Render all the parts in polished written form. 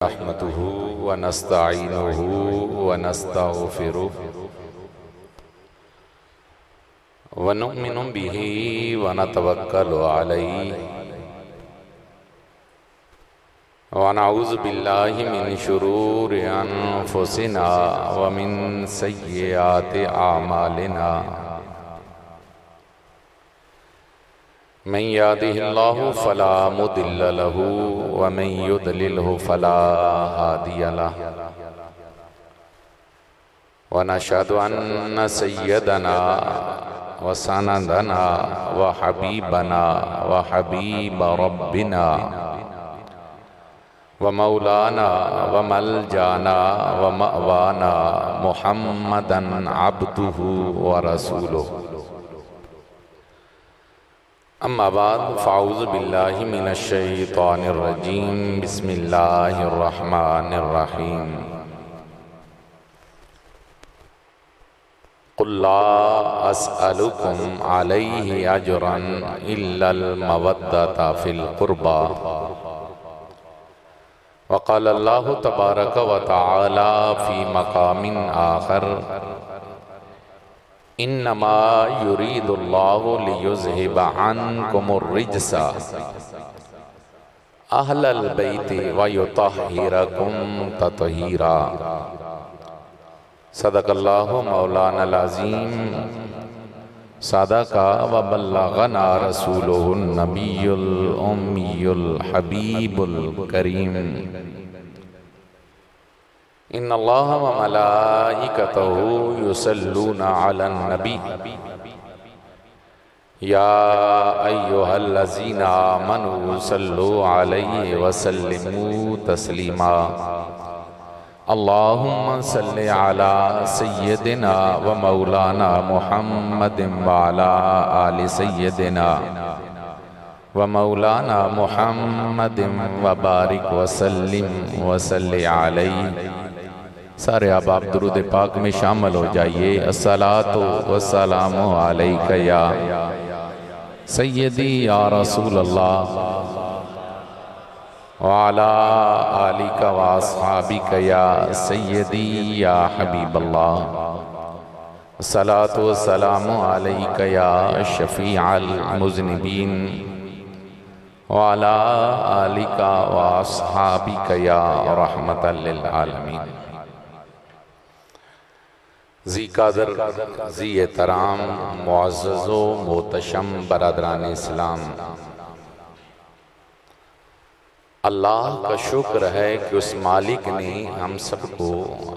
रहमतुहु व नस्तईनुहु व नस्तगफिरुहु व नुमिनु बिही व नतवक्कलु अलैहि व नऊज़ु बिल्लाहि मिन शुरूरि अनफुसिना व मिन सय्यिआति आमालिना मन यहदिहिल्लाहु फला मुदिल्ल लहु व मन युद्लिलहु फला हादिय लहु व नशहदु अन्न सय्यदना व सनदना व हबीबना व हबीब रब्बिना व मौलाना व मलजाना व मअवाना मुहम्मदन अब्दुहु व रसूलुहु। अम्मा बाद फ़ाऊज़ु बिल्लाहि मिनश शैतानिर रजीम बिस्मिल्लाहिर रहमानिर रहीम। क़ुल ला अस्अलुकुम अलैहि अजरन इल्लल मवद्दता फ़िल क़ुरबा व क़ाल अल्लाहु तबारक व तआला फ़ी मक़ामिन आख़र इन्नमा युरीदुल्लाहु लियुज़हिबा अन्कुमुर रिज्सा अहलल बैति व युतहिरकुम तत्हीरा। सदक़ल्लाहु मौलानल अज़ीम। सदक़ा व बल्लग़ना रसूलुहुन नबियुल उम्मियुल हबीबुल करीम। इन्नल्लाह व मलाइकतहु युसल्लूना अलन नबी या अय्युहल्लज़ीना आमनू सल्लु अलैहि व सल्लिमू तस्लीमा। अल्लाहुम्मा सल्लि अला सय्यदिना व मौलाना मुहम्मदिन व अला आलि सय्यदिना व मौलाना मुहम्मदिन व बारिक व सल्लिम व सल्लि अलैहि। सारे अब आप दुरूद पाक में शामिल हो जाइए। अस्सलातु वस्सलामु अलैका या सय्यदी या रसूल अल्लाह व अला आलिका व अस्हाबिका या सय्यदी या हबीब अल्लाह। अस्सलातु वस्सलामु अलैका या शफीअल मुज़निबीन व अला आलिका व अस्हाबिका या रहमतल लिल आलमीन। जी कादर जी एहतराम मुअज़्ज़ज़ो मोहतशम बरादरान इस्लाम, अल्लाह का शुक्र है कि उस मालिक ने हम सबको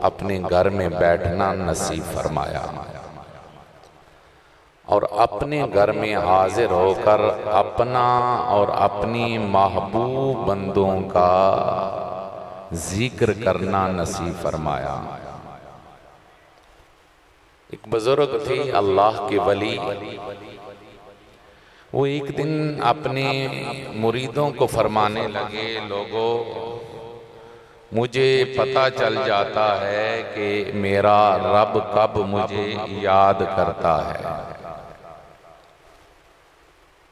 अपने घर में बैठना नसीब फरमाया और अपने घर में हाजिर होकर अपना और अपनी महबूब बंदों का जिक्र करना नसीब फरमाया। एक बुजुर्ग थे अल्लाह के वली, वो एक दिन अपने मुरीदों को फरमाने लगे, लोगों मुझे पता चल जाता है कि मेरा रब कब मुझे याद करता है।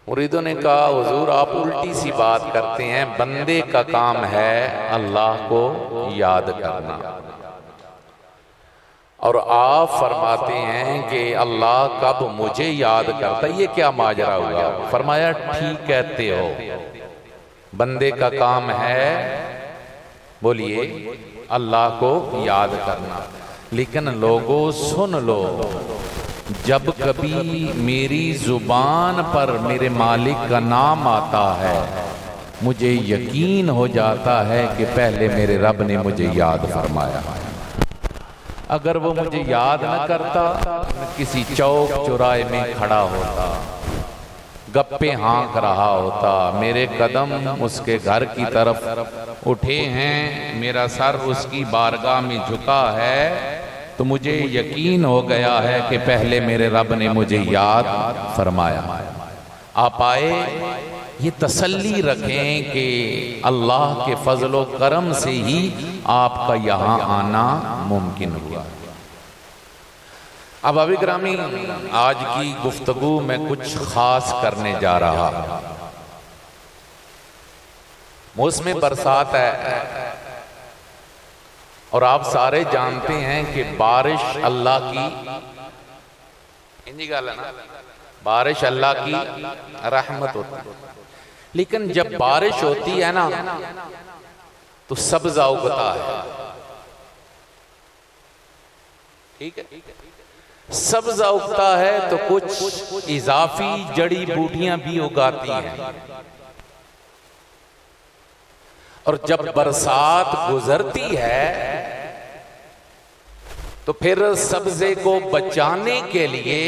मुरीदों ने कहा हुजूर आप उल्टी सी बात करते हैं, बंदे का काम है अल्लाह को याद करना और आप फरमाते हैं कि अल्लाह कब मुझे याद करता है, ये क्या माजरा हुआ। फरमाया ठीक कहते हो, बंदे का काम है बोलिए अल्लाह को याद करना, लेकिन लोगों सुन लो, जब कभी मेरी जुबान पर मेरे मालिक का नाम आता है मुझे यकीन हो जाता है कि पहले मेरे रब ने मुझे याद फरमाया। अगर वो मुझे याद न करता, किसी चौक चौराहे में खड़ा होता, गप्पे हाँक रहा होता, मेरे कदम उसके घर की तरफ उठे हैं, मेरा सर उसकी बारगाह में झुका है, तो मुझे यकीन हो गया है कि पहले मेरे रब ने मुझे याद फरमाया। आप आए ये तसल्ली रखें कि अल्लाह के फजलो करम से ही आपका यहाँ आना मुमकिन हुआ। अब अभी ग्रामी आज की गुफ्तगू में कुछ खास करने जा रहा। मौसम बरसात है, और आप सारे जानते हैं कि बारिश अल्लाह की, इंजी गाल है ना, बारिश अल्लाह की रहमत होती है। लेकिन जब बारिश होती है ना तो सब्जा उगता है, ठीक है, सब्जा उगता है तो कुछ इजाफी जड़ी बूटियां भी उगाती हैं। और जब बरसात गुजरती है तो फिर सब्जे को बचाने के लिए,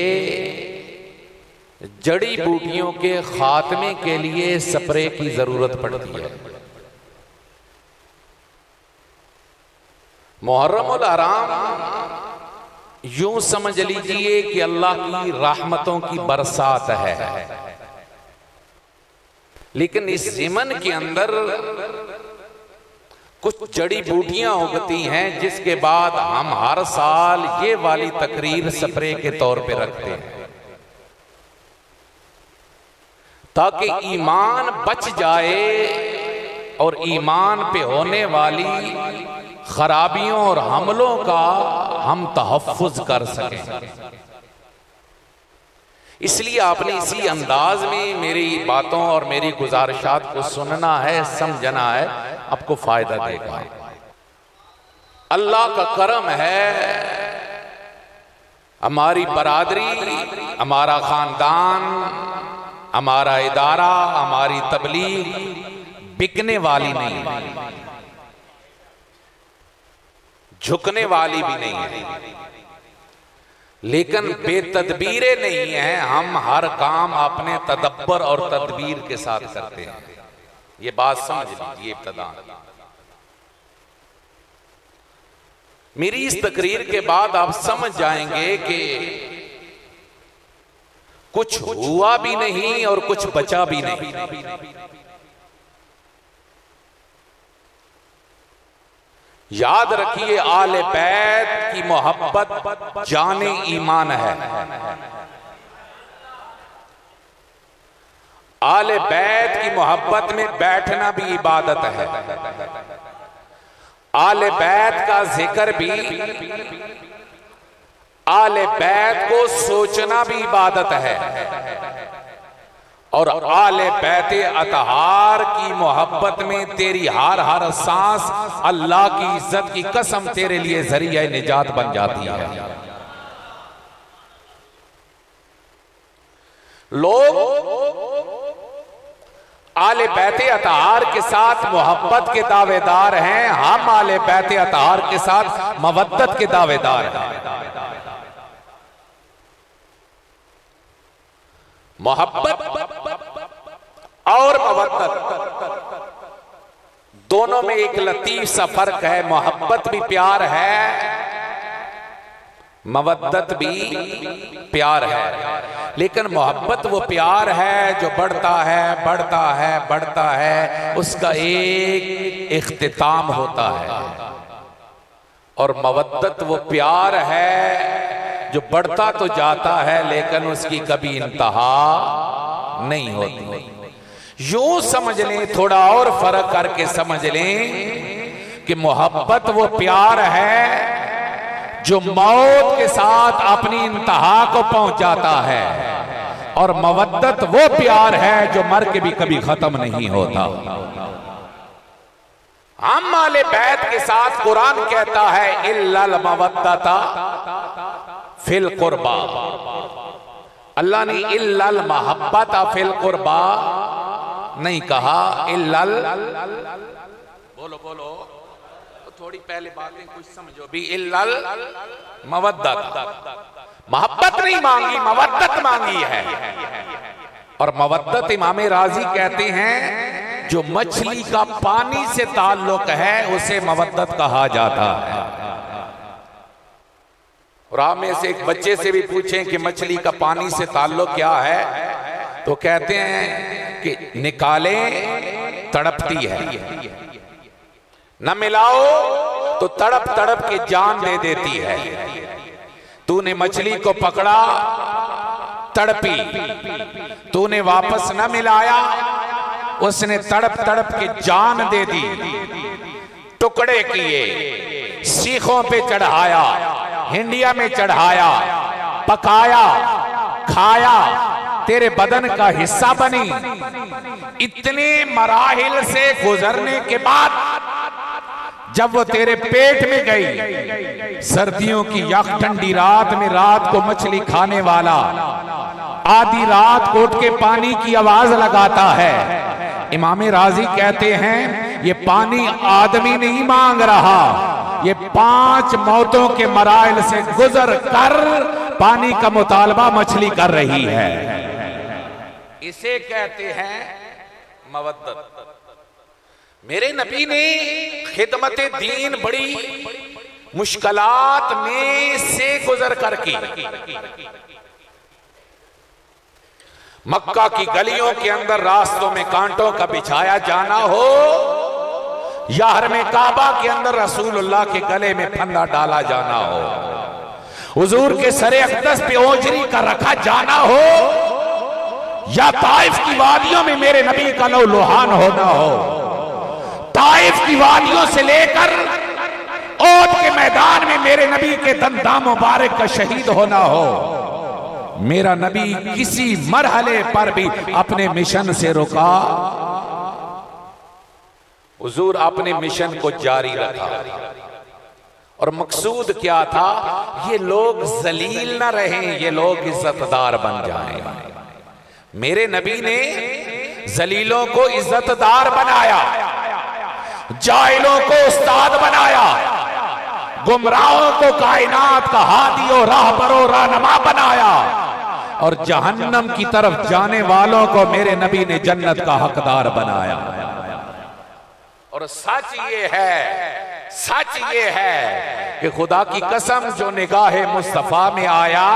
जड़ी बूटियों के खात्मे के लिए स्प्रे की जरूरत पड़ती है। मुहर्रमुल हराम यूं समझ लीजिए कि अल्लाह की रहमतों की बरसात है, लेकिन इस ज़िमन के अंदर कुछ जड़ी बूटियां उगती हैं जिसके बाद हम हर साल ये वाली तकरीर स्प्रे के तौर पे रखते हैं ताकि ईमान बच जाए और ईमान पे होने वाली खराबियों और हमलों का हम तहफ़्फ़ुज़ कर सकें। इसलिए आपने इसी अंदाज में मेरी बातों और मेरी गुजारिशात को सुनना है, समझना है, आपको फायदा देगा। अल्लाह का करम है, हमारी बरादरी, हमारा खानदान, हमारा इदारा, हमारी तबलीग बिकने वाली नहीं है, झुकने वाली भी नहीं है, लेकिन बेतदबीरे नहीं है। हम हर काम अपने तदब्बर और तदबीर के साथ करते हैं। ये बात समझ लीजिए। इब्तिदा मेरी इस तकरीर के बाद आप समझ जाएंगे कि कुछ हुआ भी नहीं और कुछ बचा भी नहीं। याद रखिए, आले बैत की मोहब्बत जाने ईमान है। आले बैत की मोहब्बत में बैठना भी इबादत है। आले बैत का जिक्र भी, आले बैत को सोचना भी इबादत है। और आले बैते अतहार की मोहब्बत में तेरी हर हर सांस अल्लाह की इज्जत की कसम तेरे लिए जरिया निजात बन जाती है। लोग आले बैते अतहार के साथ मोहब्बत के दावेदार हैं, हम आले बैते अतहार के साथ मवद्दत के दावेदार हैं। मोहब्बत और मवद्दत दोनों में एक लतीफ सा फर्क है। मोहब्बत भी प्यार है, मवद्दत भी प्यार है, लेकिन मोहब्बत वो प्यार है जो बढ़ता है, बढ़ता है, बढ़ता है, उसका एक इख्तिताम होता है। और मवद्दत वो प्यार है जो बढ़ता तो जाता है लेकिन उसकी कभी इंतहा नहीं होती। यूं समझ लें, थोड़ा और फर्क करके समझ लें कि मोहब्बत वो प्यार है जो मौत के साथ अपनी इंतहा को पहुंच जाता है, और मवद्दत वो प्यार है जो मर के भी कभी खत्म नहीं होता। हम आले बैत के साथ कुरान कहता है इल्लल मवद्दता फिल कुर्बा। अल्लाह ने इल्लल महब्बता फिल कुर्बा नहीं कहा, इल्लल, बोलो बोलो, थोड़ी पहले बातें कुछ समझो भी। इल्लल मवद्दत, मोहब्बत नहीं मांगी, मवद्दत मांगी है। और मवद्दत इमाम राजी कहते हैं जो मछली का पानी से ताल्लुक है उसे मवद्दत कहा जाता है। और आप में से एक बच्चे से भी पूछें कि मछली का पानी से ताल्लुक क्या है, तो कहते हैं कि निकाले तड़पती है, न मिलाओ तो तड़प तड़प के जान दे देती है। तूने मछली को पकड़ा, तड़पी, तूने वापस न मिलाया, उसने तड़प तड़प के जान दे दी, टुकड़े किए, सीखों पे चढ़ाया, हिंडिया में चढ़ाया, पकाया, खाया, तेरे बदन का हिस्सा बनी। इतने मराहिल से गुजरने के बाद जब वो तेरे पेट में गई, सर्दियों की यख ठंडी रात में रात को मछली खाने वाला आधी रात को उठ के पानी की आवाज लगाता है। इमाम राजी कहते हैं ये पानी आदमी नहीं मांग रहा, ये 5 मौतों के मराइल से गुजर कर पानी का मुतालबा मछली कर रही है। इसे कहते हैं मवद्दत। मेरे नबी ने खिदमत दीन बड़ी मुश्किलात में से गुजर करके मक्का की गलियों के अंदर रास्तों में कांटों का बिछाया जाना हो, या हरमे काबा के अंदर रसूलुल्लाह के गले में फंदा डाला जाना हो, हुजूर के सरे अक़दस पे ओजरी का रखा जाना हो, या ताइफ की वादियों में मेरे नबी का लौ लुहान होना हो, ताइफ की वादियों से लेकर ओद के मैदान में मेरे नबी के दंदा मुबारक का शहीद होना हो, मेरा नबी किसी मरहले पर भी अपने मिशन से रुका। हुजूर अपने मिशन को जारी रखा और मकसूद क्या था? ये लोग जलील ना रहें, ये लोग इज्जतदार बन जाएं। मेरे नबी ने जलीलों को इज्जतदार बनाया, जाहिलों को उस्ताद बनाया, गुमराहों को कायनात का हादी और राहबरो रहनुमा बनाया, और जहन्नम की तरफ जाने वालों को मेरे नबी ने जन्नत का हकदार बनाया। और सच ये है कि खुदा की कसम जो निगाहे मुस्तफा में आया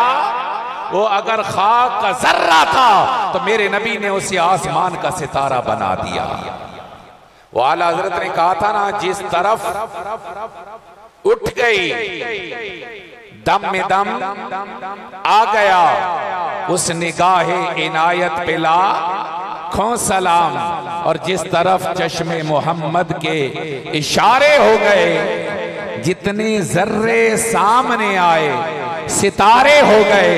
वो अगर खाक का जर्रा था तो मेरे नबी ने उसे आसमान का सितारा बना दिया। वो आला हजरत ने कहा था ना, जिस तरफ उठ गई दम में दम आ गया, उस निगाहे इनायत पे लाखों सलाम। और जिस तरफ चश्मे मोहम्मद के इशारे हो गए, जितने जर्रे सामने आए सितारे हो गए।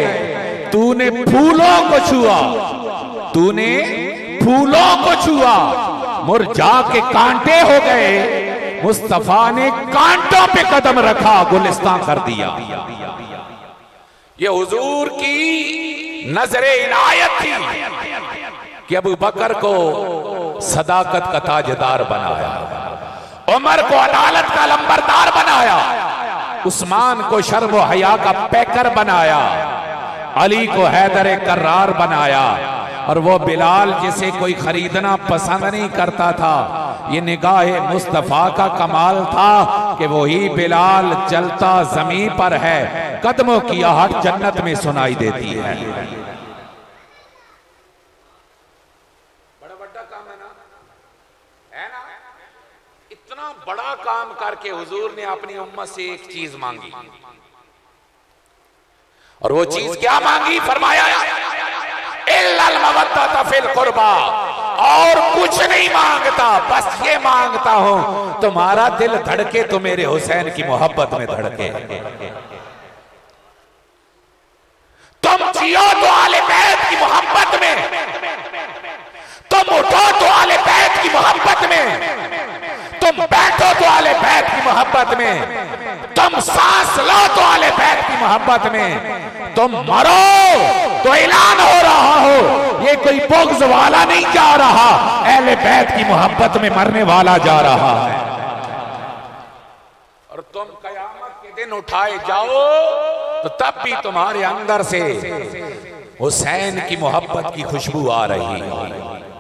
तूने फूलों को छुआ, तूने फूलों को छुआ, मुरझा के कांटे हो गए। मुस्तफा ने कांटों पे कदम रखा, गुलिस्तान कर दिया। ये हुजूर की नजरे इनायत थी कि अबू बकर को सदाकत का ताजदार बनाया, उमर को अदालत का लंबरदार बनाया, उस्मान को शर्म व हया का पैकर बनाया, अली को हैदर कर्रार बनाया। और वो बिलाल जिसे कोई खरीदना पसंद नहीं करता था, ये निगाहे मुस्तफा का कमाल था कि वही बिलाल चलता जमीन पर है, कदमों की आहट जन्नत में सुनाई देती है। बड़ा बड़ा काम है ना? इतना बड़ा काम करके हुजूर ने अपनी उम्मत से एक चीज मांगी, और वो चीज क्या मांगी? फरमाया इल्लल मवद्दत फिल कुर्बा, और कुछ नहीं मांगता, बस ये मांगता हूं तुम्हारा दिल धड़के तो मेरे हुसैन की मोहब्बत में धड़के। तुम जियो तो आले बैत की मोहब्बत में, तुम उठो तो आले बैत की मोहब्बत में, तुम बैठो तो आले बैत की मोहब्बत में, तुम सांस लो तो आले बैत की मोहब्बत में, तुम मरो तो ऐलान हो रहा हो ये कोई बुग़्ज़ वाला नहीं जा रहा, अहले बैत की मोहब्बत में मरने वाला जा रहा है। और तुम कयामत के दिन उठाए जाओ तो तब भी तुम्हारे अंदर से हुसैन की मोहब्बत की खुशबू आ रही है।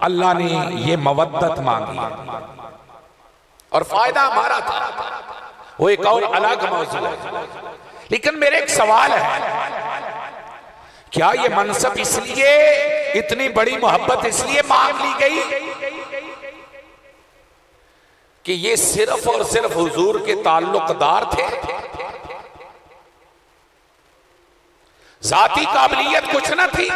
अल्लाह ने ये मवद्दत मांगी और फायदा हमारा था, वो एक और अलग मौजूद है। लेकिन मेरे एक सवाल है, क्या ये मनसब इसलिए, इतनी बड़ी मोहब्बत इसलिए मांग ली गई कि ये सिर्फ और सिर्फ हुजूर के ताल्लुकदार थे? जाती काबिलियत कुछ न थी?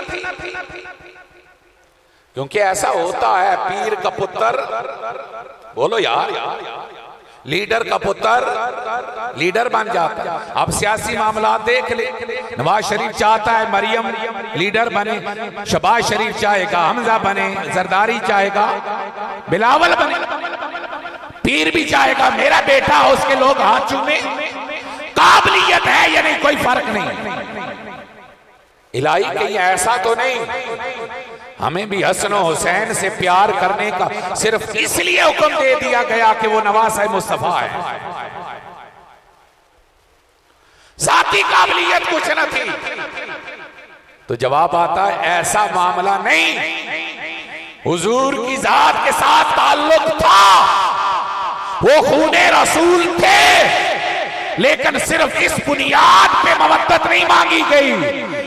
क्योंकि ऐसा होता है, पीर का पुत्र, बोलो यार, लीडर का पुत्र लीडर बन जाता है। अब सियासी मामला देख ले, नवाज शरीफ चाहता है मरियम लीडर बने, शहबाज शरीफ चाहेगा हमजा बने, जरदारी चाहेगा बिलावल बने, पीर भी चाहेगा मेरा बेटा हो उसके लोग हाथ चूमे। काबिलियत है या नहीं कोई फर्क नहीं। इलाही कहीं ऐसा तो नहीं, हमें भी हसन हुसैन से प्यार करने का सिर्फ इसलिए हुक्म दे दिया गया कि वो नवाज़ मुस्तफा है, साथी काबिलियत कुछ न थी। तो जवाब आता है ऐसा मामला नहीं। हुजूर की जात के साथ ताल्लुक था, वो खूने रसूल थे, लेकिन सिर्फ इस बुनियाद पे मवद्दत नहीं मांगी गई।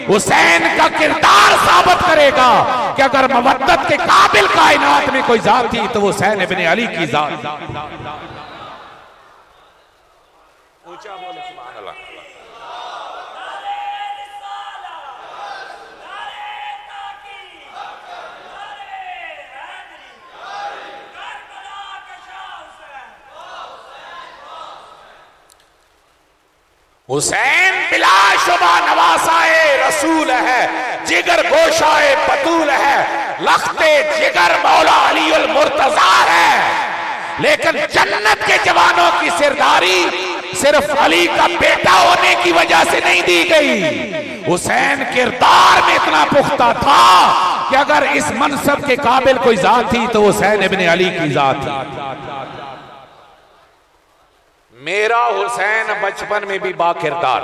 हुसैन का किरदार साबित करेगा कि अगर मवद्दत के काबिल कायनात में कोई जात थी तो वो हुसैन इब्ने अली की जात। ऊंचा बोले सुभान अल्लाह। हुसैन बिलाशुबा नवासाए रसूल है, जिगर गोशाए बतूल है, लख्ते जिगर मौला अली उल मुर्तजा है। लेकिन जन्नत के जवानों की सिरदारी सिर्फ अली का बेटा होने की वजह से नहीं दी गई। हुसैन किरदार में इतना पुख्ता था कि अगर इस मनसब के काबिल कोई जात थी तो हुसैन इब्ने अली की जात थी। मेरा हुसैन बचपन में भी बाकिरदार।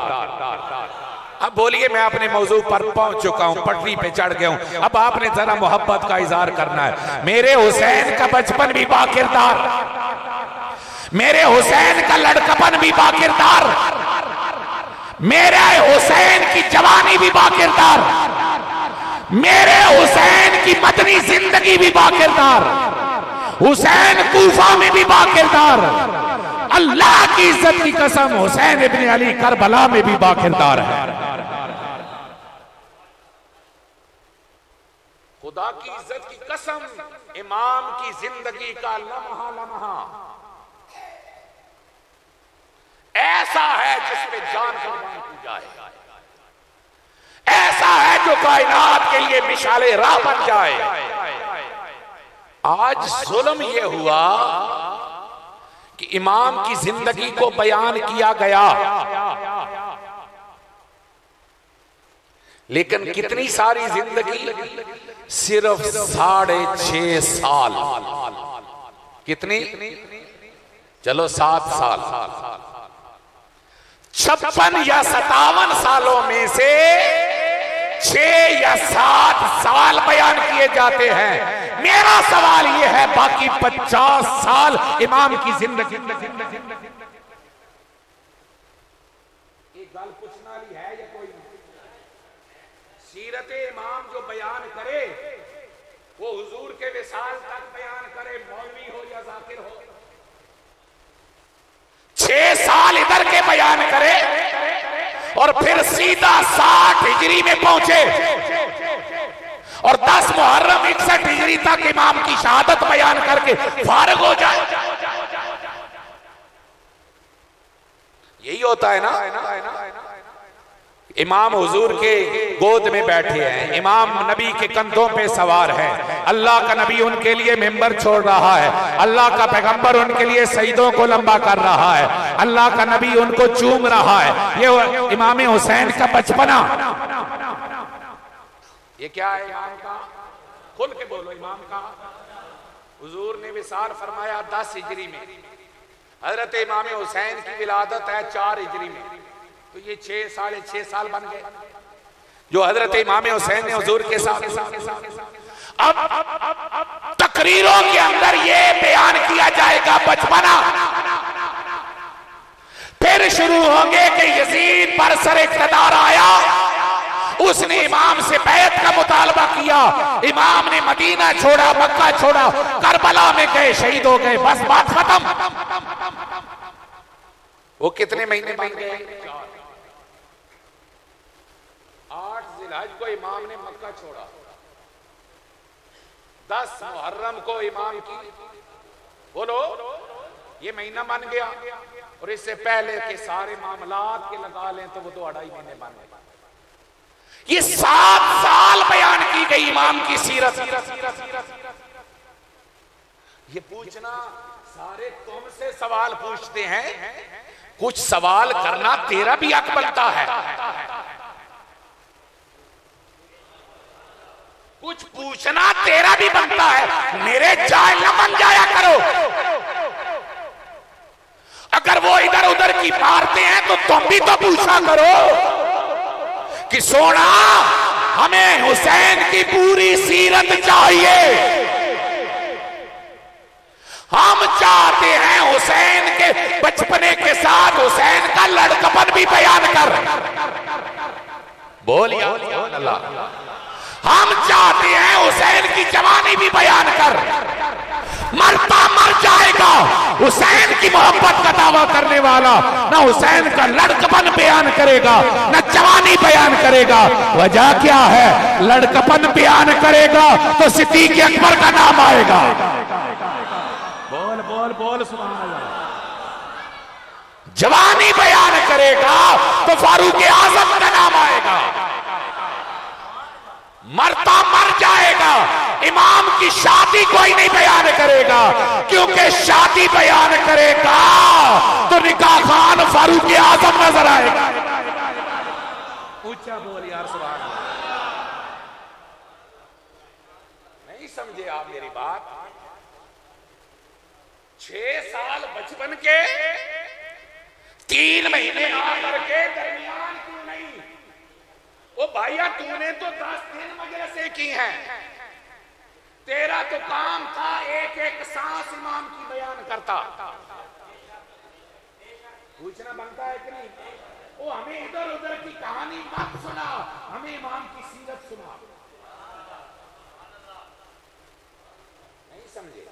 अब बोलिए मैं अपने मौजू पर पहुंच चुका हूं, पटरी पे चढ़ गया हूं, अब आपने जरा मोहब्बत का इजहार करना है। मेरे हुसैन का बचपन भी बाकिरदार, मेरे हुसैन का लड़कपन भी बाकिरदार, मेरे हुसैन की जवानी भी बाकिरदार, मेरे हुसैन की मदनी जिंदगी भी बाकिरदार, हुसैन कूफा में भी बाकिरदार। अल्लाह की इज्जत की कसम हुसैन इब्ने अली करबला में भी बाकिरदार है। खुदा की इज्जत की कसम, इमाम की जिंदगी का लम्हा लम्हा ऐसा है जिसमें जान कुर्बान की जाए, ऐसा है जो कायनात के लिए मिसाले राह बन जाए। आज जुल्म यह हुआ कि इमाम की जिंदगी को बयान किया गया, लेकिन कितनी सारी जिंदगी, सिर्फ 6.5 साल। कितनी? चलो 7 साल। 56 या 57 सालों में से 6 या 7 साल बयान किए जाते हैं। मेरा सवाल यह है बाकी 50 साल इमाम की जिंदगी एक गल पूछना है या कोई सीरत इमाम जो बयान करे वो हुजूर के विसाल तक बयान करे, मौलवी हो या जाकिर हो। 6 साल इधर के बयान करे और फिर सीधा 60 हिजरी में पहुंचे और 10 मुहर्रम 61 हिजरी तक इमाम की शहादत बयान करके फारिग हो जाए। यही होता है ना। इमाम हुजूर के गोद में बैठे हैं, इमाम नबी के कंधों पे सवार है, अल्लाह का नबी उनके लिए मिंबर छोड़ रहा है, अल्लाह का पैगंबर उनके लिए सईदों को लंबा कर रहा है, अल्लाह का नबी उनको चूम रहा है। ये इमाम हुसैन का बचपना। ये क्या है इमाम का? खुल के बोलो इमाम का। हुजूर ने विसाल फरमाया 10 हिजरी में, हजरत इमाम हुसैन की विलादत है 4 हिजरी में, तो ये 6.5 साल बन गए जो हजरत इमाम हुसैन ने हुजूर के साथ। अब तकरीरों के अंदर ये बयान किया जाएगा बचपना, फिर शुरू होंगे कि यजीद पर सर इक़्तिदार आया, उसने इमाम से बैत का मुतालबा किया, इमाम ने मदीना छोड़ा, मक्का छोड़ा, करबला में गए, शहीद हो गए, बस बात खत्म। वो कितने महीने बन गए? 8 जिलहज को इमाम ने मक्का छोड़ा, 10 मुहर्रम को इमाम की बोलो ये महीना बन गया और इससे पहले के सारे मामलात के लगा लें तो वो 2-2.5 महीने बन गए। ये 7 साल बयान की गई इमाम की सीरत। ये पूछना, सारे तुमसे सवाल पूछते हैं, कुछ सवाल करना तेरा भी हक बनता है। कुछ पूछना तेरा भी बनता है। मेरे जाहिल न बन जाया करो। अगर वो इधर उधर की मारते हैं तो तुम भी तो पूछा करो कि सोना हमें हुसैन की पूरी सीरत चाहिए, हम चाहते हैं हुसैन के बचपने के साथ हुसैन का लड़कपन भी बयान कर। बोलिए अल्लाह। हम चाहते हैं हुसैन की जवानी भी बयान कर। मरता मर जाएगा हुसैन की मोहब्बत का दावा करने वाला ना हुसैन का लड़कपन बयान करेगा ना जवानी बयान करेगा। वजह क्या है? लड़कपन बयान करेगा तो सिद्दीक़ अकबर का नाम आएगा। बोल बोल बोल सुभान अल्लाह। जवानी बयान करेगा तो फारूक आजम का नाम आएगा। मरता मर जाएगा, इमाम की शादी कोई नहीं बयान करेगा, क्योंकि शादी बयान करेगा तो निकाह खान फारूक आजम नजर आएगा। ऊंचा बोल यार सुभान अल्लाह। नहीं समझे आप मेरी बात? 6 साल बचपन के, 3 महीने आकर के दरमियान क्यों नहीं? ओ भाइया तूने तो 10 दिन मदरसे की हैं, तेरा तो काम था एक एक सांस इमाम की बयान करता। पूछना बनता है कि नहीं? ओ हमें इधर उधर की कहानी मत सुना, हमें इमाम की सीरत सुना। नहीं समझे?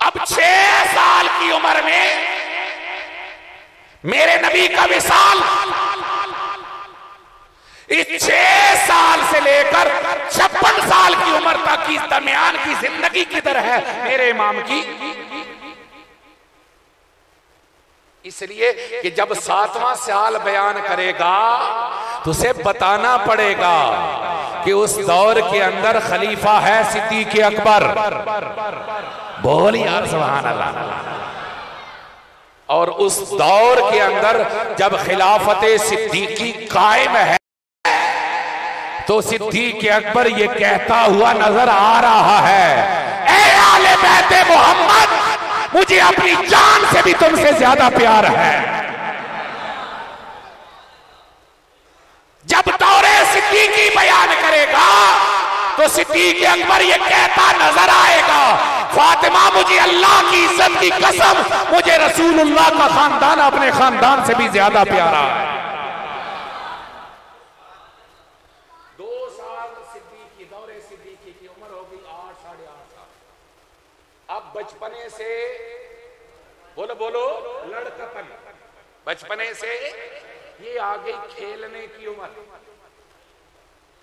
अब 6 साल की उम्र में मेरे नबी का विसाल, इस 6 साल से लेकर 56 साल की उम्र तक की दरमियान की जिंदगी किधर है मेरे इमाम की? इसलिए कि जब 7वां साल बयान करेगा तो उसे बताना पड़ेगा कि उस दौर के अंदर खलीफा है सिद्दीक़ अकबर। बोल यार सुभान अल्लाह। और उस दौर के अंदर जब खिलाफत सिद्दीकी कायम है तो सिद्दीक़ अकबर ये कहता हुआ नजर आ रहा है, ए आले बैते मोहम्मद, मुझे अपनी जान से भी तुमसे ज्यादा प्यार है। जब दौरे सिद्दीकी बयान करेगा तो सिद्दीक़ अकबर ये कहता नजर आएगा, फातिमा मुझे अल्लाह की इज्जत की कसम, मुझे रसूलुल्लाह का खानदान अपने खानदान से भी ज्यादा प्यारा है। 2 साल सिद्दीकी, दौरे सिद्दीकी की उम्र हो गई 8 साढ़े 8 साल। अब बचपने से बोलो बोलो लड़कपन, बचपने से ये आ गई खेलने की उम्र।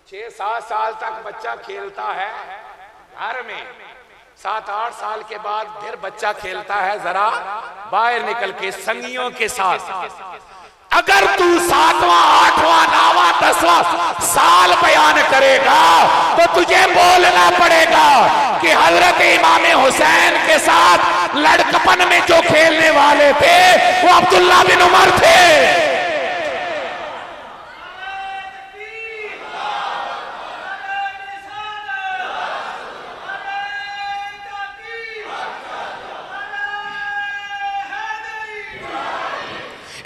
6-7 साल तक बच्चा खेलता है घर में, 7-8 साल के बाद फिर बच्चा खेलता है जरा बाहर निकल के संगियों के साथ। अगर तू 7वां 8वां 9वां 10वां साल बयान करेगा तो तुझे बोलना पड़ेगा कि हजरत इमाम हुसैन के साथ लड़कपन में जो खेलने वाले थे वो अब्दुल्ला बिन उमर थे।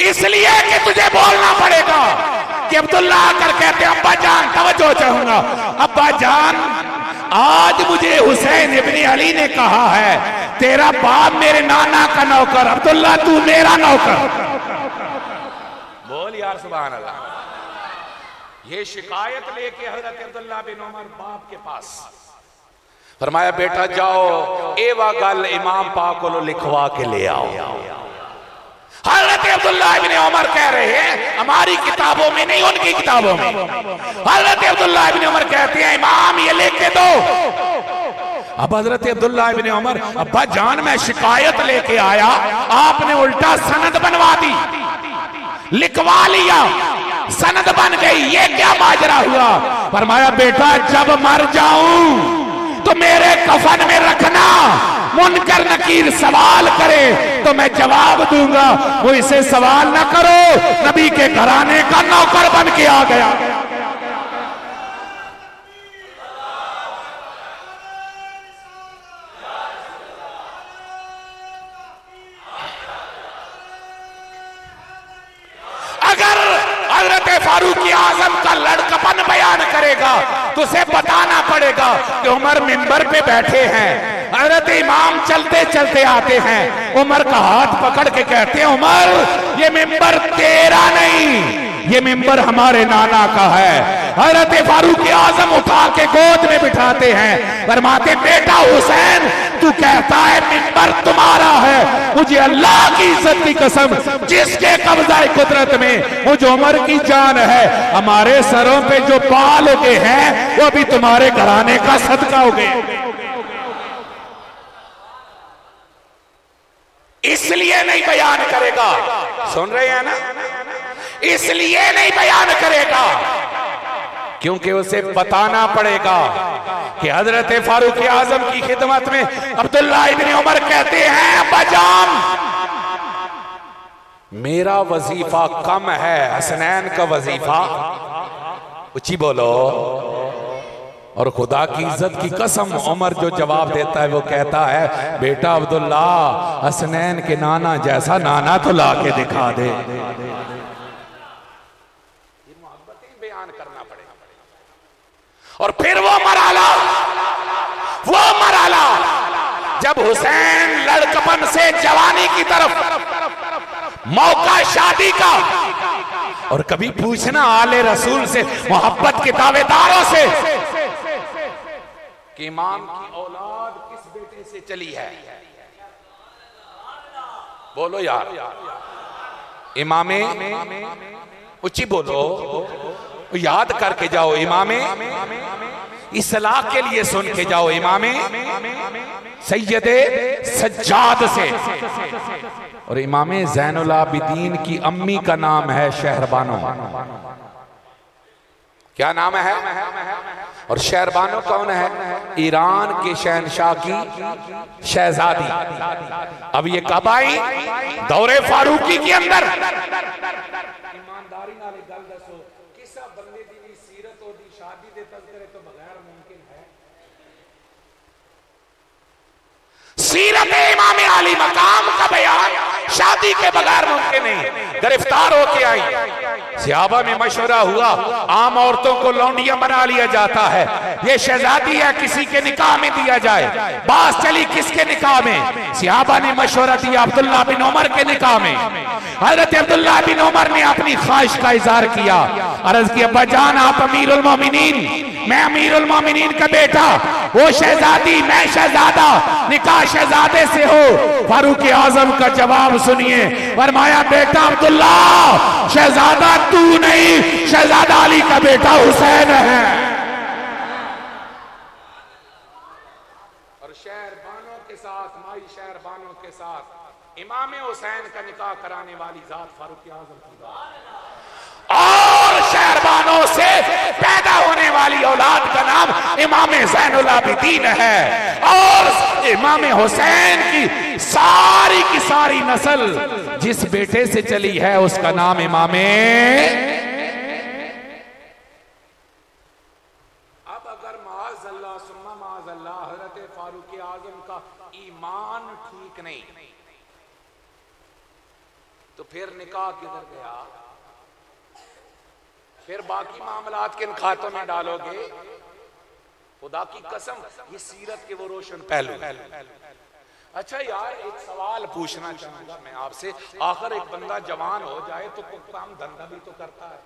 इसलिए कि तुझे बोलना पड़ेगा कि अब्दुल्ला आकर कहते अब्बा जान, तवज्जो चाहूंगा, अब्बा जान आज मुझे हुसैन इब्ने अली ने कहा है तेरा बाप मेरे नाना का नौकर, अब्दुल्ला तू मेरा नौकर। बोल यार सुभान अल्लाह। ये शिकायत लेके हजरत अब्दुल्ला बिन उमर बाप के पास फरमाया, बेटा जाओ एवा गल इमाम पाक को लिखवा के ले आओ। हजरत अब्दुल्ला इब्ने उमर कह रहे हैं हमारी किताबों में नहीं, उनकी किताबों में। हजरत अब्दुल्ला इब्ने उमर कहते हैं इमाम ये लिख के दो। अब हजरत अब्दुल्ला इब्ने उमर, अब्बा जान मैं शिकायत लेके आया, आपने उल्टा सनद बनवा दी, लिखवा लिया, सनद बन गई, ये क्या माजरा हुआ? फरमाया बेटा जब मर जाऊं तो मेरे कफन में रखना, मुनकर नकीर सवाल करे तो मैं जवाब दूंगा, वो इसे सवाल ना करो, नबी के घराने का नौकर बन के आ गया। अगर हजरत फारूक आजम का लड़कपन बयान करेगा तो उसे बताना पड़ेगा कि उमर मिंबर पे बैठे हैं, हजरत इमाम चलते चलते आते हैं, उमर का हाथ पकड़ के कहते हैं उमर ये मिंबर तेरा नहीं, ये मिंबर हमारे नाना का है। हजरत फारूक आजम उठा के गोद में बिठाते हैं, फरमाते बेटा हुसैन तू कहता है मिंबर तुम्हारा है, मुझे अल्लाह की इज्जत की कसम जिसके कब्ज़ाए कुदरत में मुझ उमर की जान है, हमारे सरों पे जो बाल उगे हैं वो भी तुम्हारे घराने का सदका उगे। इसलिए नहीं बयान करेगा, सुन रहे हैं ना, इसलिए नहीं बयान करेगा क्योंकि उसे बताना पड़ेगा कि हजरत फारूक आजम की खिदमत में अब्दुल्ला इब्ने उमर कहते हैं अब्बाजान मेरा वजीफा कम है, हसनैन का वजीफा, ऊंची बोलो। और खुदा की इज्जत की कसम उमर जो जवाब देता है वो कहता है बेटा अब्दुल्ला हसनैन के नाना जैसा नाना तो ला के दिखा दे। और फिर वो मराला जब हुसैन लड़कपन से जवानी की तरफ, मौका शादी का, और कभी पूछना आले रसूल से, मोहब्बत के दावेदारों से कि इमाम की औलाद किस बेटे से चली है, बोलो यार, इमामे ऊंची बोलो, याद करके जाओ, इमामे इस्लाह के लिए सुन के जाओ, इमामे सैयदे सज्जाद से। और इमामे ज़ैनुल आबिदीन की अम्मी का नाम है शहरबानो। क्या नाम है? और शहरबानो कौन है? ईरान के शहनशाह की शहजादी। अब ये कब आई? दौरे फारूकी के अंदर। सीरत इमाम आली मकाम का बयान शादी के बगैर मुमकिन नहीं। गिरफ्तार होके आई, सहाबा में मशवरा हुआ, आम औरतों को लौंडियां बना लिया जाता है, ये शहजादी है किसी के निकाह में दिया जाए। बात चली किसके निकाह में? सहाबा ने मशवरा दिया अब्दुल्ला बिन उमर के निकाह में। हजरत अब्दुल्ला बिन उमर ने अपनी ख्वाहिश का इजहार किया, अर्ज किया अब्बा जान आप अमीरुल मोमिनीन, मैं अमीरुल मोमिनीन का बेटा, वो शहजादी मैं शहजादा, निकाह शहजादे से हो। फारूक आजम का जवाब सुनिए, फरमाया बेटा अब्दुल्ला शहजादा तू नहीं, शहजादा अली का बेटा हुसैन है। और शहरबानों के साथ, माई शहरबानों के साथ इमाम हुसैन का निकाह कराने वाली जात फारूक आजम की बात। और शहरबानों से पैदा होने वाली औलाद का नाम इमाम ज़ैनुल आबिदीन है। और इमाम हुसैन की सारी नस्ल जिस बेटे से चली है उसका नाम इमामे। अब अगर माअज़ल्लाह सुम्मा माअज़ल्लाह हज़रत फारूक आज़म का ईमान ठीक नहीं तो फिर निकाह किधर गया? फिर बाकी मामलात किन खातों में डालोगे? खुदा की कसम ये सीरत के वो रोशन पहलू। अच्छा यार एक सवाल पूछना चाहूंगा मैं आपसे, आखिर एक बंदा जवान हो जाए तो काम धंधा भी तो करता है,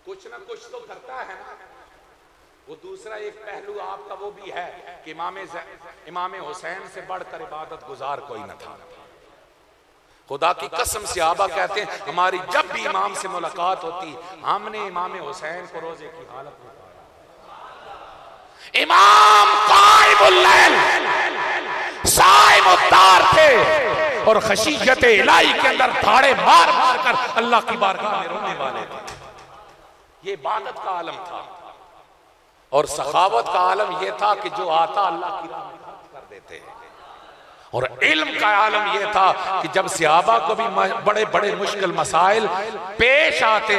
कुछ ना कुछ तो करता है ना। वो दूसरा एक पहलू आपका वो भी है कि इमाम हुसैन से बढ़कर इबादत गुजार कोई न था। खुदा की कसम से आबा कहते हैं हमारी जब भी इमाम से मुलाकात होती हमने इमाम हुसैन को रोजे की हालत में पाया। इमाम काइमुल लैल साइमुद्दार थे और खशीयत इलाही के अंदर धाड़े मार मार कर अल्लाह की बारगाह में रोने वाले थे। ये इबादत का आलम था और सखावत का आलम यह था कि जो आता अल्लाह की राह में खर्च कर देते। और इल्म का आलम यह था कि जब सहाबा को भी बड़े बड़े मुश्किल मसाइल पेश आते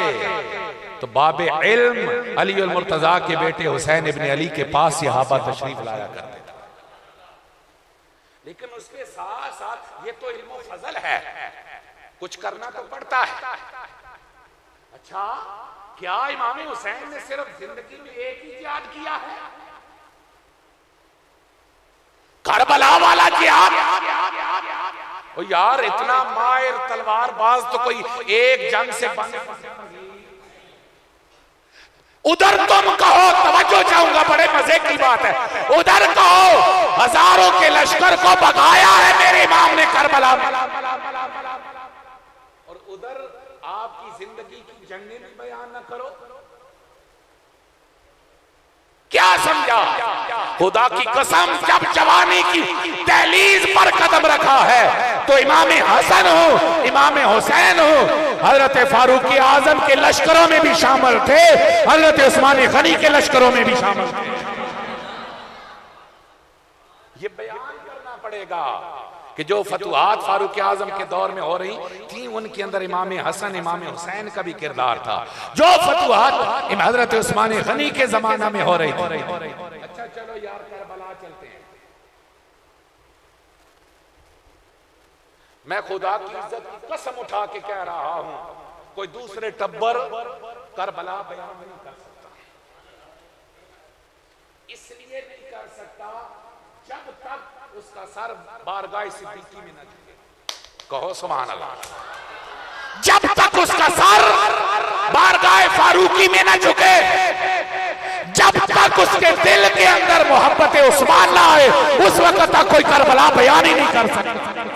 तो बाबे इल्म अली अल मुर्तजा के बेटे हुसैन इब्न अली के पास सहाबा तशरीफ लाया करते थे। लेकिन उसके साथ साथ ये तो इल्म फजल है, कुछ करना तो पड़ता है। अच्छा, क्या इमाम हुसैन ने सिर्फ जिंदगी में एक ही जिहाद किया है? करबला वाला जिहाद? ओ यार, इतना माहिर तलवारबाज तो कोई एक जंग से उधर तुम कहो, तवज्जो चाहूंगा, बड़े मजे की बात है। उधर कहो हजारों के लश्कर को भगाया है मेरे इमाम ने करबला में, और उधर आपकी जिंदगी की जंगें भी बयान न करो। क्या समझा? खुदा की कसम, जब जवानी की दहलीज पर कदम रखा है तो इमाम हसन हो, इमाम हुसैन हो, हजरत फारूक आजम के लश्करों में भी शामिल थे, हजरत उस्मान गनी के लश्करों में भी शामिल थे। ये बयान करना पड़ेगा कि जो फतुहात फारूक आजम के दौर में हो रही थी उनके अंदर इमाम हसन इमाम हुसैन का भी किरदार था। जो फतुहात हजरत उस्मान गनी के जमाना में हो रही थी। अच्छा चलो यार, करबला चलते हैं। मैं खुदा की इज्जत की कसम उठा के कह रहा हूं, कोई दूसरे टब्बर करबला बयान नहीं कर सकता। इसलिए नहीं कर सकता जब तक उसका सर बारगाह सिद्दीकी में न झुके। कहो सुभान अल्लाह। जब तक उसका सर बारगाह फारूकी में न झुके, जब तक उसके दिल के अंदर मोहब्बत उस्मान ना आए, उस वक्त तक कोई करबला बयान ही नहीं कर सकता।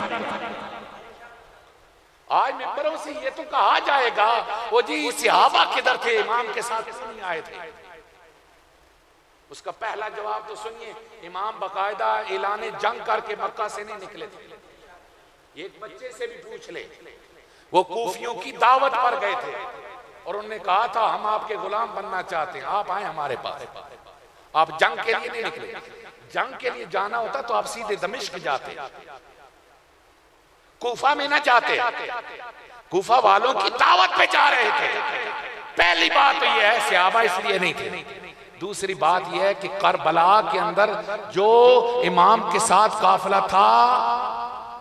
आज मिंबरों से ये तो कहा जाएगा, वो जी सहाबा किधर थे, इमाम के साथ क्यों नहीं आए थे? उसका पहला जवाब तो सुनिए, इमाम बकायदा ऐलान जंग करके मक्का से नहीं निकले थे। एक बच्चे से भी पूछ ले, वो कूफियों की दावत पर गए थे और उन्होंने कहा था हम आपके गुलाम बनना चाहते हैं, आप आए हमारे पास। आप जंग के लिए नहीं निकले। जंग के लिए जाना होता तो आप सीधे दमिश्क जाते, कूफा में ना जाते। कूफा वालों की दावत पे जा रहे थे। पहली बात तो यह है सहाबा इसलिए नहीं थे। दूसरी बात यह है कि करबला के अंदर जो इमाम के साथ काफिला था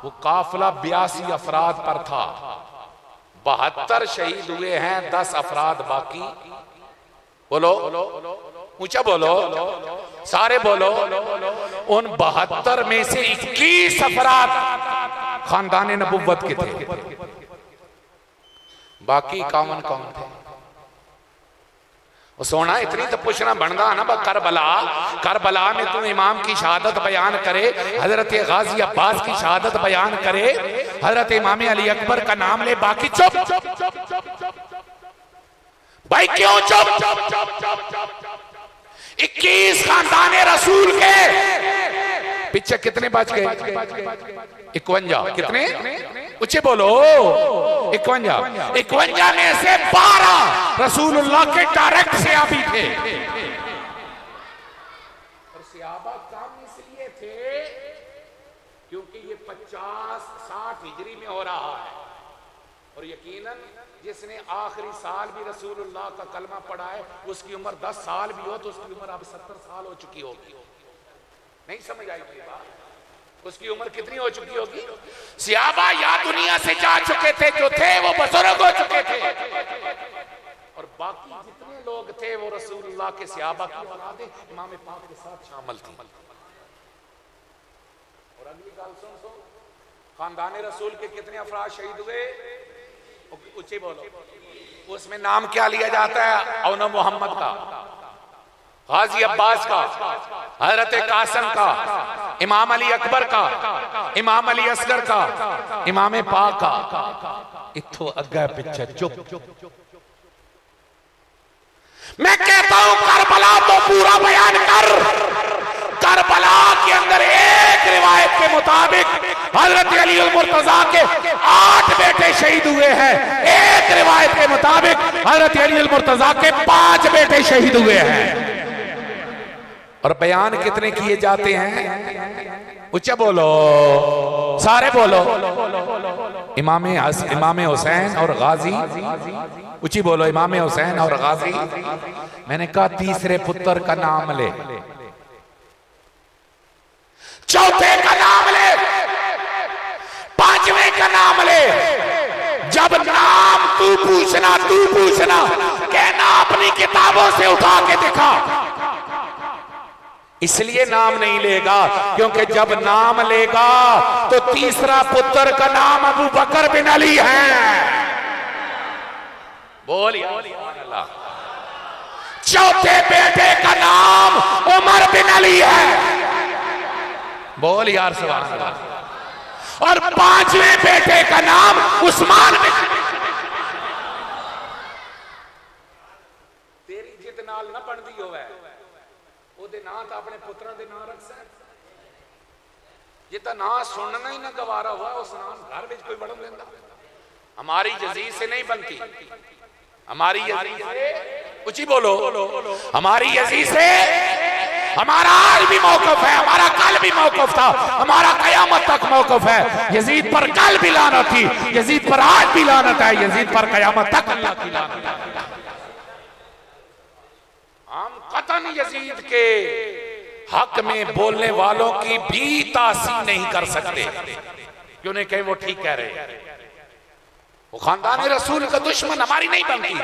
वो काफिला 82 अफराद पर था। 72 शहीद हुए हैं, 10 अफराद बाकी। बोलो ऊंचा बोलो, सारे बोलो। उन 72 में से 21 अफराद खानदान नबुव्वत के थे, बाकी 51 कौन थे? सोना इतनी तो पूछना बनता ना, करबला में तुम इमाम की शहादत बयान करे, हजरत गाजी अब्बास की शहादत बयान करे, हजरत इमाम अली अकबर का नाम ले, बाकी चुप। भाई क्यों चुप? 21 खानदान रसूल के पीछे कितने बच गए? 51। कितने? ऊंचे बोलो। 51 में से 12 रसूलुल्लाह के डायरेक्ट सहाबी थे। और सहाबा काम इसलिए थे क्योंकि ये 50-60 हिजरी में हो रहा है, और यकीनन जिसने आखिरी साल भी रसूलुल्लाह का कलमा पढ़ा है उसकी उम्र 10 साल भी हो तो उसकी उम्र अब 70 साल हो चुकी होगी। नहीं समझ आई बात? उसकी उम्र कितनी हो चुकी होगी? सहाबा या दुनिया से जा चुके थे, जो थे वो बुजुर्ग हो चुके थे, और बाकी जितने लोग थे वो रसूलुल्लाह के सहाबा की औलादें इमाम पाक के साथ शामिल थी। और अगली बात सुन, खानदान रसूल के कितने अफराद शहीद हुए? ऊंचे बोलो। उसमें नाम क्या लिया जाता है? औना मोहम्मद का, गाजी अब्बास का, हजरत कासिम का, इमाम अली अकबर का, इमाम अली असगर का, इमाम पाक का। इत्थों अग्गे पिछे चुप। मैं कहता हूं करबला तो पूरा बयान कर। करबला के अंदर एक रिवायत के मुताबिक हजरत अली मुर्तजा के 8 बेटे शहीद हुए हैं, एक रिवायत के मुताबिक हजरत अली मुर्तजा के 5 बेटे शहीद हुए हैं। और बयान कितने किए जाते हैं? ऊंचा बोलो, सारे बोलो। इमाम हुसैन और गाजी, ऊंची बोलो, इमाम हुसैन और गाजी। मैंने कहा तीसरे पुत्र का नाम ले, चौथे का नाम ले, पांचवें का नाम ले। जब नाम तू पूछना कहना अपनी किताबों से उठा के दिखा। इसलिए नाम नहीं लेगा क्योंकि जब नाम लेगा तो तीसरा पुत्र का नाम अबू बकर बिन अली है। बोलिए अल्लाह। चौथे बेटे का नाम उमर बिन अली है। बोल यार सुभान अल्लाह। और 5वें बेटे का नाम उस्मान बिन। तेरी जिद नाल ना बनदी होवे ओदे ना तो अपने पुत्रां दे नाम रख सक। जे तो ना सुनना ही ना गवारा हुआ उस नाम घर में कोई बढ़न देंदा। हमारी यजीद से नहीं बनती, हमारी यजीद से, ऊंची बोलो, हमारी यजीद से हमारा आज भी मौकफ है, हमारा कल भी मौकफ था, हमारा कयामत तक मौकफ है। यजीद पर कल भी लानत थी, यजीद पर आज भी लानत है, यजीद पर कयामत तक अल्लाह की लानत है। हम कतन यजीद के हक में बोलने वालों की भी तासीर नहीं कर सकते क्यों नहीं कहीं वो ठीक कह रहे हैं। वो खानदान रसूल का दुश्मन हमारी नहीं बनती।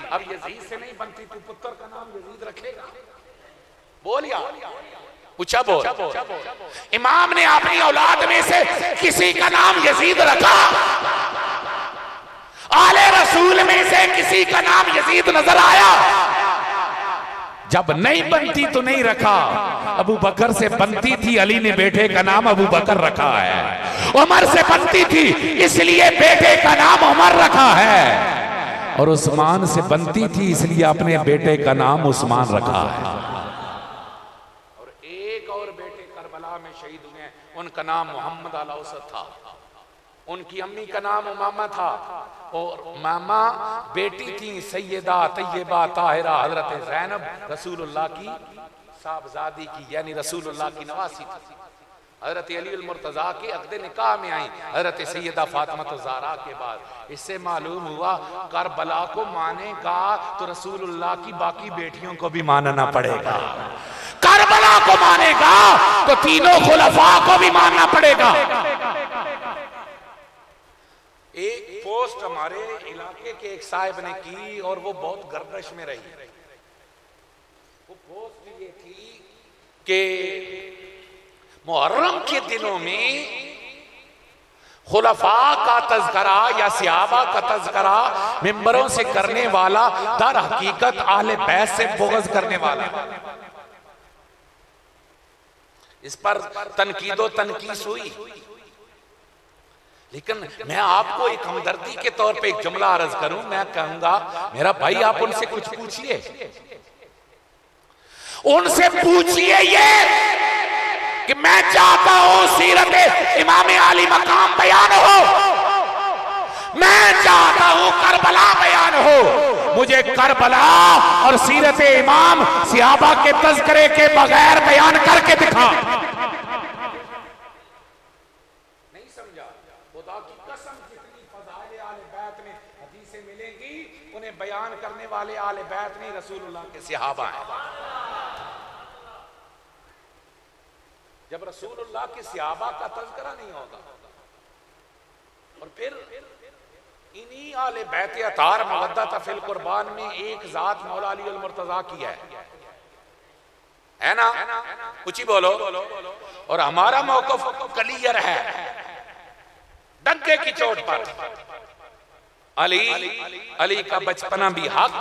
अब यजीद से नहीं बनती तो पुत्र का नाम यजीद रखेगा? बोलिया ऊंचा बोल। इमाम ने अपनी औलाद में से किसी का नाम यजीद रखा? आले रसूल में से किसी का नाम यजीद नजर आया? जब नहीं बनती तो नहीं रखा। अबू बकर से बनती थी, अली ने बेटे का नाम अबू बकर रखा है। उमर से बनती थी इसलिए बेटे का नाम उमर रखा है। और उस्मान से बनती थी इसलिए अपने बेटे का नाम उस्मान रखा है। और एक और बेटे करबला में शहीद हुए, उनका नाम मोहम्मद अल-औसत था। उनकी अम्मी का नाम उमामा था और मामा बेटी थी सैयदा तैयबा ताहिरा हजरत ज़ैनब रसूलुल्लाह की साहबजादी की, यानी रसूलुल्लाह की नवासी थी। हजरत अली मुर्तजा के अक़्द निकाह में आई हजरत सैयदा फातिमा ज़हरा के बाद। इससे मालूम हुआ करबला को मानेगा तो रसूलुल्लाह की बाकी बेटियों को भी मानना पड़ेगा। करबला को मानेगा तो तीनों खुलफा को भी मानना पड़ेगा। एक पोस्ट हमारे इलाके के एक साहिब ने की और वो बहुत गर्दिश में रही। वो पोस्ट ये थी कि मुहर्रम के दिनों में खुलफा का तज़किरा या सहाबा का तज़किरा मिंबरों से करने वाला दर हकीकत अहले बैत से बुग़्ज़ करने वाला। इस पर तनकीदो तनकीस हुई, लेकिन मैं आपको एक हमदर्दी के तौर पे एक जुमला अर्ज करूं। मैं कहूंगा मेरा भाई आप उनसे कुछ पूछिए, उनसे पूछिए ये कि मैं चाहता हूं सीरत इमाम आली मकाम बयान हो, मैं चाहता हूं करबला बयान हो। मुझे करबला और सीरत इमाम सहाबा के तज़किरे के बगैर बयान करके दिखा। नहीं समझा? खुदा की कसम जितनी फज़ाइल आले बैत में हदीसें मिलेंगी उन्हें बयान करने वाले आले बैत नहीं रसूलुल्लाह के सहाबा हैं। जब रसूलुल्लाह के सहाबा का तज़किरा नहीं होगा और फिर इन्हीं आले बैत अतार मवद्दत फिल कुर्बान में एक जात मौला अली अल मुर्तजा की है ना? ऊंची बोलो। और हमारा मौक़िफ़ क्लियर है, डंके की चोट पर। अली का बचपना भी हक,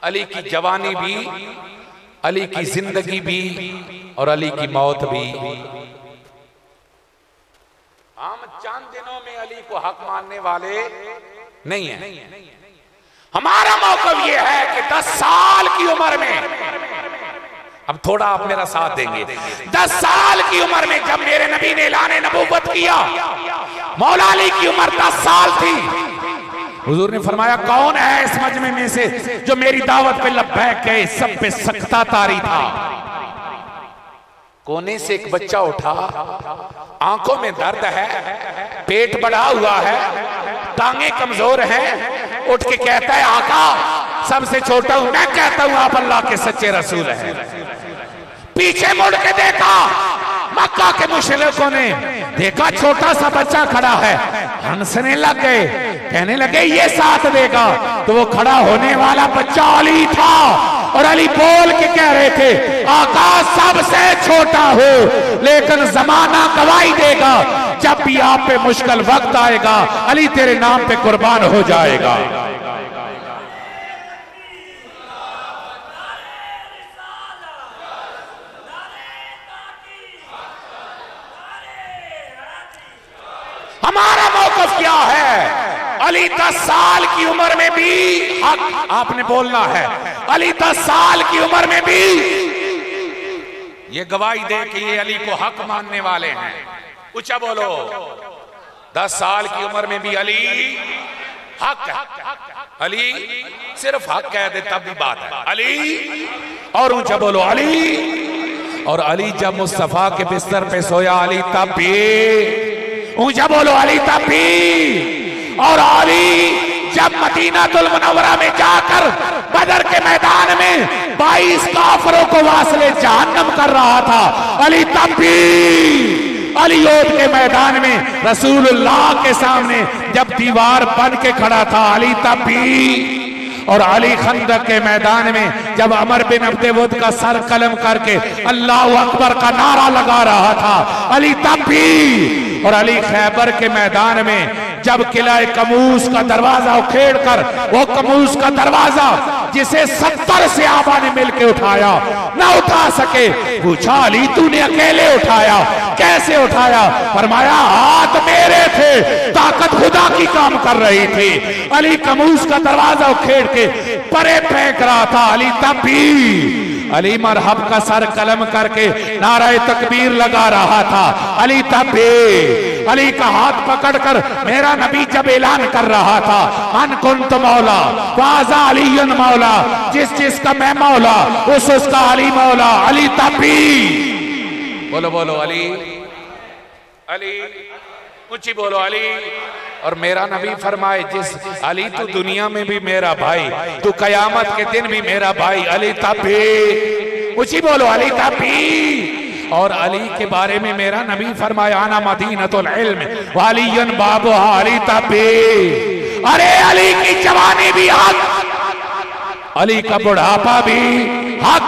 अली की जवानी भी, अली की जिंदगी भी और अली की मौत भी। हम चंद दिनों में अली को हक मानने वाले नहीं हैं। हमारा मौकफ ये है कि 10 साल की उम्र में, अब थोड़ा आप मेरा साथ देंगे, 10 साल की उम्र में जब मेरे नबी ने ऐलान नबूवत किया, मौला अली की उम्र 10 साल थी। हुजूर ने फरमाया कौन है इस मजमे में से जो मेरी दावत पे लब्बैक कहे, सब पे सख्ता तारी था। कोने से एक बच्चा उठा, आंखों में दर्द है, पेट बढ़ा हुआ है, टांगे कमजोर हैं, उठ के कहता है आका सबसे छोटा हूं मैं, कहता हूं आप अल्लाह के सच्चे रसूल हैं। पीछे मुड़ के देखा, मक्का के मुशरिकों ने देखा छोटा सा बच्चा खड़ा है, हंसने लग गए, कहने लगे ये साथ देगा। तो वो खड़ा होने वाला बच्चा अली था, और अली बोल के कह रहे थे आका सबसे छोटा हो, लेकिन जमाना गवाही देगा जब भी आप पे मुश्किल वक्त आएगा अली तेरे नाम पे कुर्बान हो जाएगा। हमारा मौकफ क्या है? अली 10 साल की उम्र में भी हक आपने बोलना है। अली 10 साल की उम्र में भी ये गवाही दे कि ये अली को हक मानने वाले हैं। ऊंचा बोलो, 10 साल की उम्र में भी अली हक है। अली सिर्फ हक कह दे तब भी बात है अली। और ऊंचा बोलो अली। और अली जब मुस्तफा के बिस्तर पे सोया अली तब भी, ऊंचा बोलो अली तब भी। और अली जब मदीनातुल मुनव्वरा में जाकर बदर के मैदान में 22 काफिरों को वासले जहन्नम कर रहा था, अली तब भी। अली ओद के मैदान में रसूलुल्लाह के सामने जब दीवार बन के खड़ा था, अली तब भी। और अली खंदक के मैदान में जब अमर बिन अब्दे वुद का सर कलम करके अल्लाह अकबर का नारा लगा रहा था, अली तब भी। और अली खैबर के मैदान में जब किला कमूस का दरवाजा उखेड़ कर, वो कमूस का दरवाजा जिसे 70 सहाबा ने मिलकर उठाया ना उठा सके, पूछा अली तूने अकेले उठाया, कैसे उठाया? फरमाया हाथ मेरे थे, ताकत खुदा की काम कर रही थी। अली कमूस का दरवाजा उखेड़ के परे फेंक रहा था, अली तब भी। अली मरहब का सर कलम करके नाराए तकबीर लगा रहा था, अली तब भी। अली का हाथ पकड़कर मेरा नबी जब ऐलान कर रहा था अन कुंत मौला फाजा अलीयुन मौला, जिस का मैं मौला उसका अली मौला, अली तब भी। बोलो बोलो अली अली, ऊंची बोलो अली। और मेरा नबी फरमाए जिस अली तू दुनिया में भी मेरा भाई, तू कयामत के दिन भी मेरा भाई, अली तब भी। ऊंची बोलो अली तब भी। और अली के बारे में मेरा नबी फरमाया आना मदीनतुल इल्म वालियन बाबुहा, अली तब भी। अरे अली की जवानी भी हक, अली का बुढ़ापा भी हक।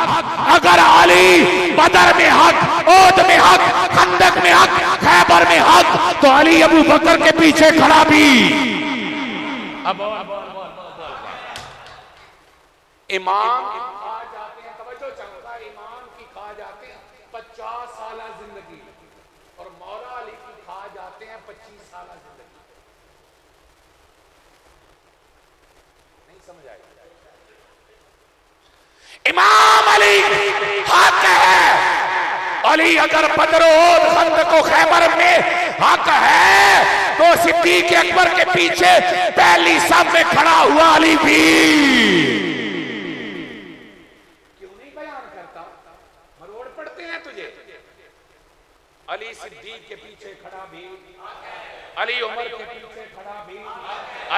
अगर अली बदर में हक, ओद में हक, खंदक में हक, खैबर में हक, तो अली अबू बकर के पीछे खड़ा भी। अब इमाम खा जाते हैं, तवज्जो चाहूंगा, इमाम की खा जाते हैं 50 साल जिंदगी, और मौला अली की खा जाते हैं 25 साल जिंदगी। नहीं समझ आएगा? इमाम अली हक है। अली अगर बदरो खंदक को खैबर में हक है, तो सिद्दीक अकबर के पीछे पहली सब में खड़ा हुआ अली भी। क्यों नहीं बयान करता? मरोड़ पड़ते हैं तुझे। अली सिद्दीक के पीछे खड़ा भी, अली उमर के पीछे खड़ा भी,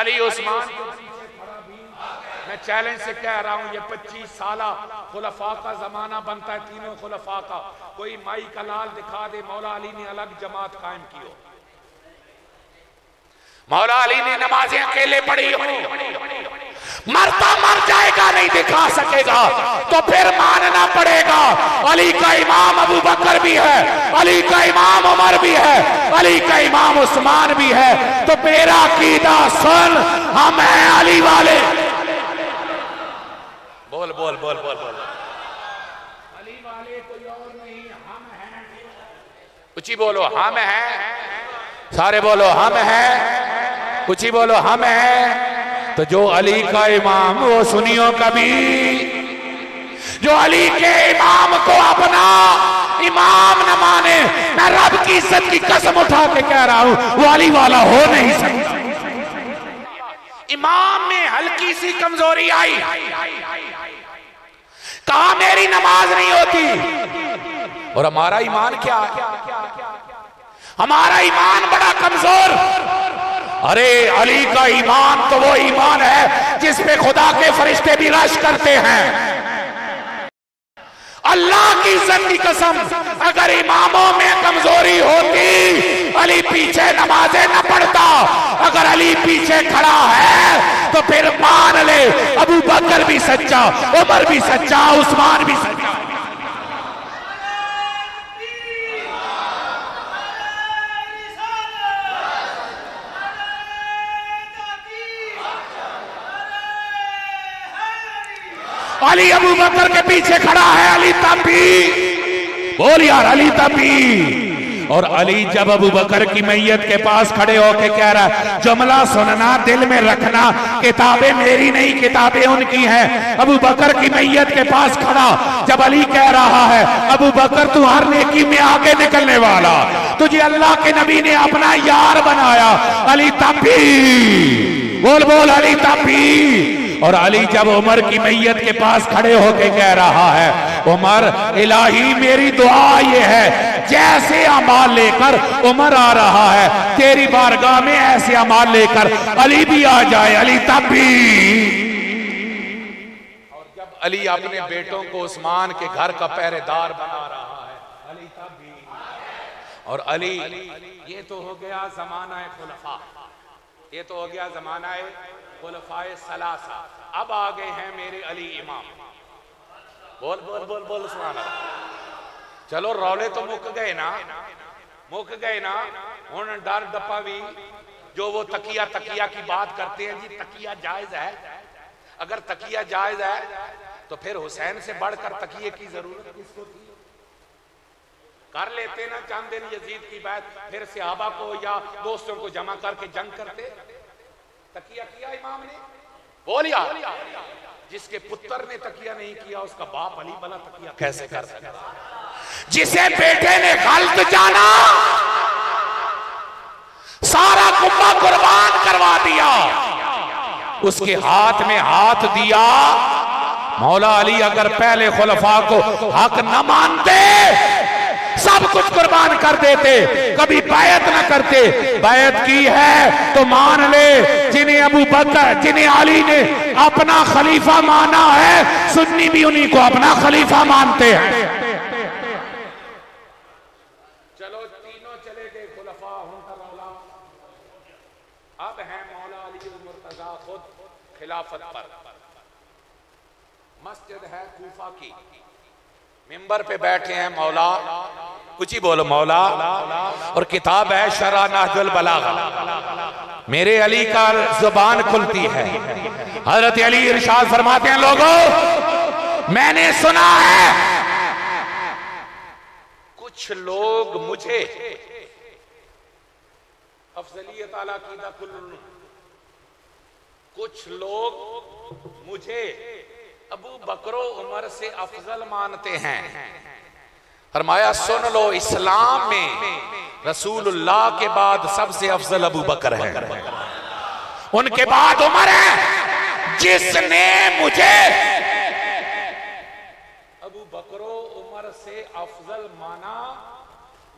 अली उस्मान के पीछे खड़ा भी। मैं चैलेंज से कह रहा हूं, ये 25 साला खुलफा का जमाना बनता है, तीनों खुलफा का। कोई माई का लाल दिखा दे मौला अली ने अलग जमात कायम की हो, मौला अली ने नमाजें अकेले पढ़ी हो, मरता मर जाएगा नहीं दिखा सकेगा, तो फिर मानना पड़ेगा अली का इमाम अबू बकर भी है, अली का इमाम उमर भी है, अली का इमाम उस्मान भी है। तो मेरा कीदा सुन, हम हैं अली वाले। बोल बोल बोल बोल बोल। अली वाले कोई और नहीं, हम हैं। ऊंची बोलो हम हैं, सारे बोलो हम हैं, ऊंची बोलो हम हैं। तो जो अली का इमाम, वो सुनियो कभी, जो अली के इमाम को अपना इमाम न माने, मैं रब की इज्जत की कसम उठा के कह रहा हूं, वो अली वाला हो नहीं सकता। इमाम में हल्की सी कमजोरी आई, कहा मेरी नमाज नहीं होती। और हमारा ईमान क्या है? हमारा ईमान बड़ा कमजोर। अरे अली का ईमान तो वो ईमान है जिस पे खुदा के फरिश्ते भी रश करते हैं। अल्लाह की इज्जत की कसम, अगर इमामों में कमजोरी होती अली पीछे नमाजें न पढ़ता। अगर अली पीछे खड़ा है तो फिर मान ले अबू बकर भी सच्चा, उमर भी सच्चा, उस्मान भी सच्चा। अली अबू बकर के पीछे खड़ा है, अली तब भी बोल यार, अली तब भी। और अली जब अबू बकर की मैयत के पास खड़े होके कह रहा है, जुमला सुनना, दिल में रखना, किताबें मेरी नहीं, किताबें उनकी हैं। अबू बकर की मैयत के पास खड़ा जब अली कह रहा है, अबू बकर तू हर नेकी में आगे निकलने वाला, तुझे अल्लाह के नबी ने अपना यार बनाया, अली तब भी बोल बोल, अली तब भी। और अली जब उमर की मैयत के पास खड़े होके कह रहा है, उमर इलाही मेरी दुआ ये है, जैसे अमाल लेकर उमर आ रहा है तेरी बारगाह में, ऐसे अमाल लेकर अली भी आ जाए, अली तब भी। और जब अली अपने बेटों को उस्मान के घर का पहरेदार बना रहा है, अली तब भी। और अली, ये तो हो गया जमाना खुलफा, ये तो हो गया जमाना खुलफाए सलासा। अब आ गए हैं मेरे अली इमाम। बोल बोल बोल बोल सुभान अल्लाह। चलो रौले तो मुक गए ना, मुक गए ना। हुन डर डपा भी, जो वो तकिया तकिया की बात करते हैं जी, तकिया जायज है। अगर तकिया जायज है तो फिर हुसैन से बढ़कर तकिए की जरूरत किसको थी? कर लेते ना चंद दिन यजीद की बात, फिर सहाबा को या दोस्तों को जमा करके जंग करते। तकिया किया इमाम ने, बोलिया। जिसके पुत्र ने तकिया नहीं किया उसका बाप अली भला तकिया कैसे कर सकता? जिसे बेटे ने गलत जाना, सारा कुम्बा कुर्बान करवा दिया, उसके हाथ में हाथ दिया। मौला अली अगर पहले खुलफा को हक न मानते, सब कुछ कुर्बान कर देते, कभी बैत न करते। बैत की है तो मान ले, जिन्हें अबू बकर, जिन्हें अली ने अपना खलीफा माना है, सुन्नी भी उन्हीं को अपना खलीफा मानते हैं। चलो तीनों चले गए खुलफा, अब है मौला अली मुर्तजा खुद खिलाफत पर। मस्जिद है कूफा की, मिंबर पे बैठे हैं मौला, कुछ ही बोलो मौला, और किताब है शरा नहजुल बलागा। मेरे अली का जुबान खुलती है। हजरत अली इरशाद फरमाते हैं, लोगों मैंने सुना है कुछ लोग मुझे अफजलियत आला कीदा कुल्लुन, कुछ लोग मुझे अबू बकरो उमर से अफजल मानते हैं। फरमाया सुन लो, इस्लाम में रसूलुल्लाह के बाद सबसे अफजल अबू बकर है, उनके बाद उमर है। जिसने मुझे अबू बकरो उमर से अफजल माना,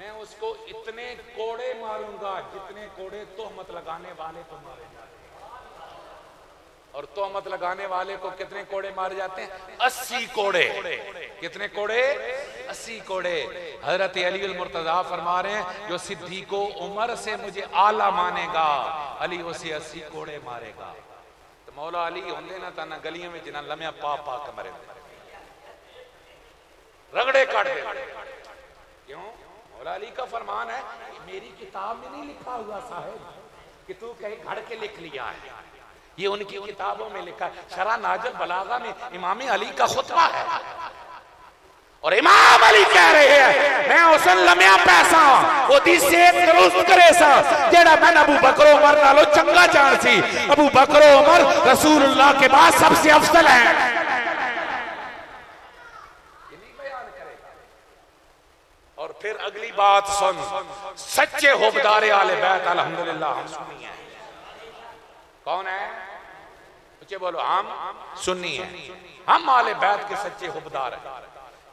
मैं उसको इतने कोड़े मारूंगा जितने कोड़े तोहमत लगाने वाले को मारे जाते। और तोहमत लगाने वाले को कितने कोड़े मारे जाते हैं? 80 कोड़े। कितने कोड़े? 80 कोड़े। हजरत अली मुर्तजा फरमा रहे हैं, जो सिद्दीको उमर से मुझे आला मानेगा, अली उसे 80 कोड़े मारेगा। तो मौला अली होंगे ना ता गलियों में जिन्हें लम्या पा पा के मरे, रगड़े काट दे। क्यों? मौला अली का फरमान है, मेरी किताब में नहीं लिखा हुआ साहब कि तू कहीं घड़ के लिख लिया है, ये उनकी किताबों में लिखा है। शरा नाजुल बलागा में इमाम अली का खुतबा है। और इमाम अली कह रहे हैं मैं हुसन लम्या पैसा ओदी सेहत दुरुस्त करे सा जेड़ा मैं अबू बकर उमर नालों चंगा जान सी। अबू बकर उमर रसूलुल्लाह के बाद सबसे अफजल है। और फिर अगली बात सुन, सच्चे हुबदारे आले बैत अल्हम्दुलिल्लाह हम सुन्नी है। कौन है? ऊंचे बोलो। हम सुन्नी है, हम आले बैत के सच्चे हुबदार हैं,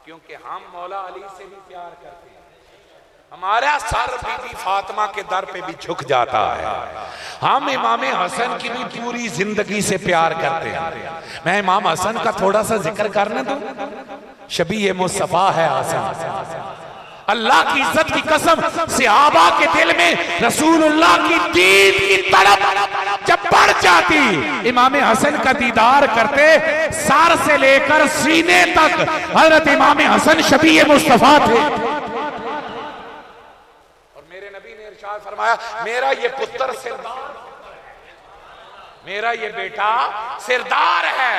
क्योंकि हम मौला अली से भी प्यार करते हैं। हमारा सर बीबी फातिमा के दर पे भी झुक जाता है। हम इमाम हसन की भी पूरी जिंदगी से प्यार करते हैं। मैं इमाम हसन का थोड़ा सा जिक्र करने दूं। शबीह मुस्तफा है हसन। अल्लाह की इज्जत की कसम, सहाबा के दिल में रसूलुल्लाह की दीद की तड़प जब बढ़ जाती, इमाम हसन का दीदार करते सर से लेकर सीने तक हजरत इमाम हसन शबीह मुस्तफा थे। और मेरे नबी ने इरशाद फरमाया मेरा ये पुत्र सिरदार, मेरा ये बेटा सिरदार है।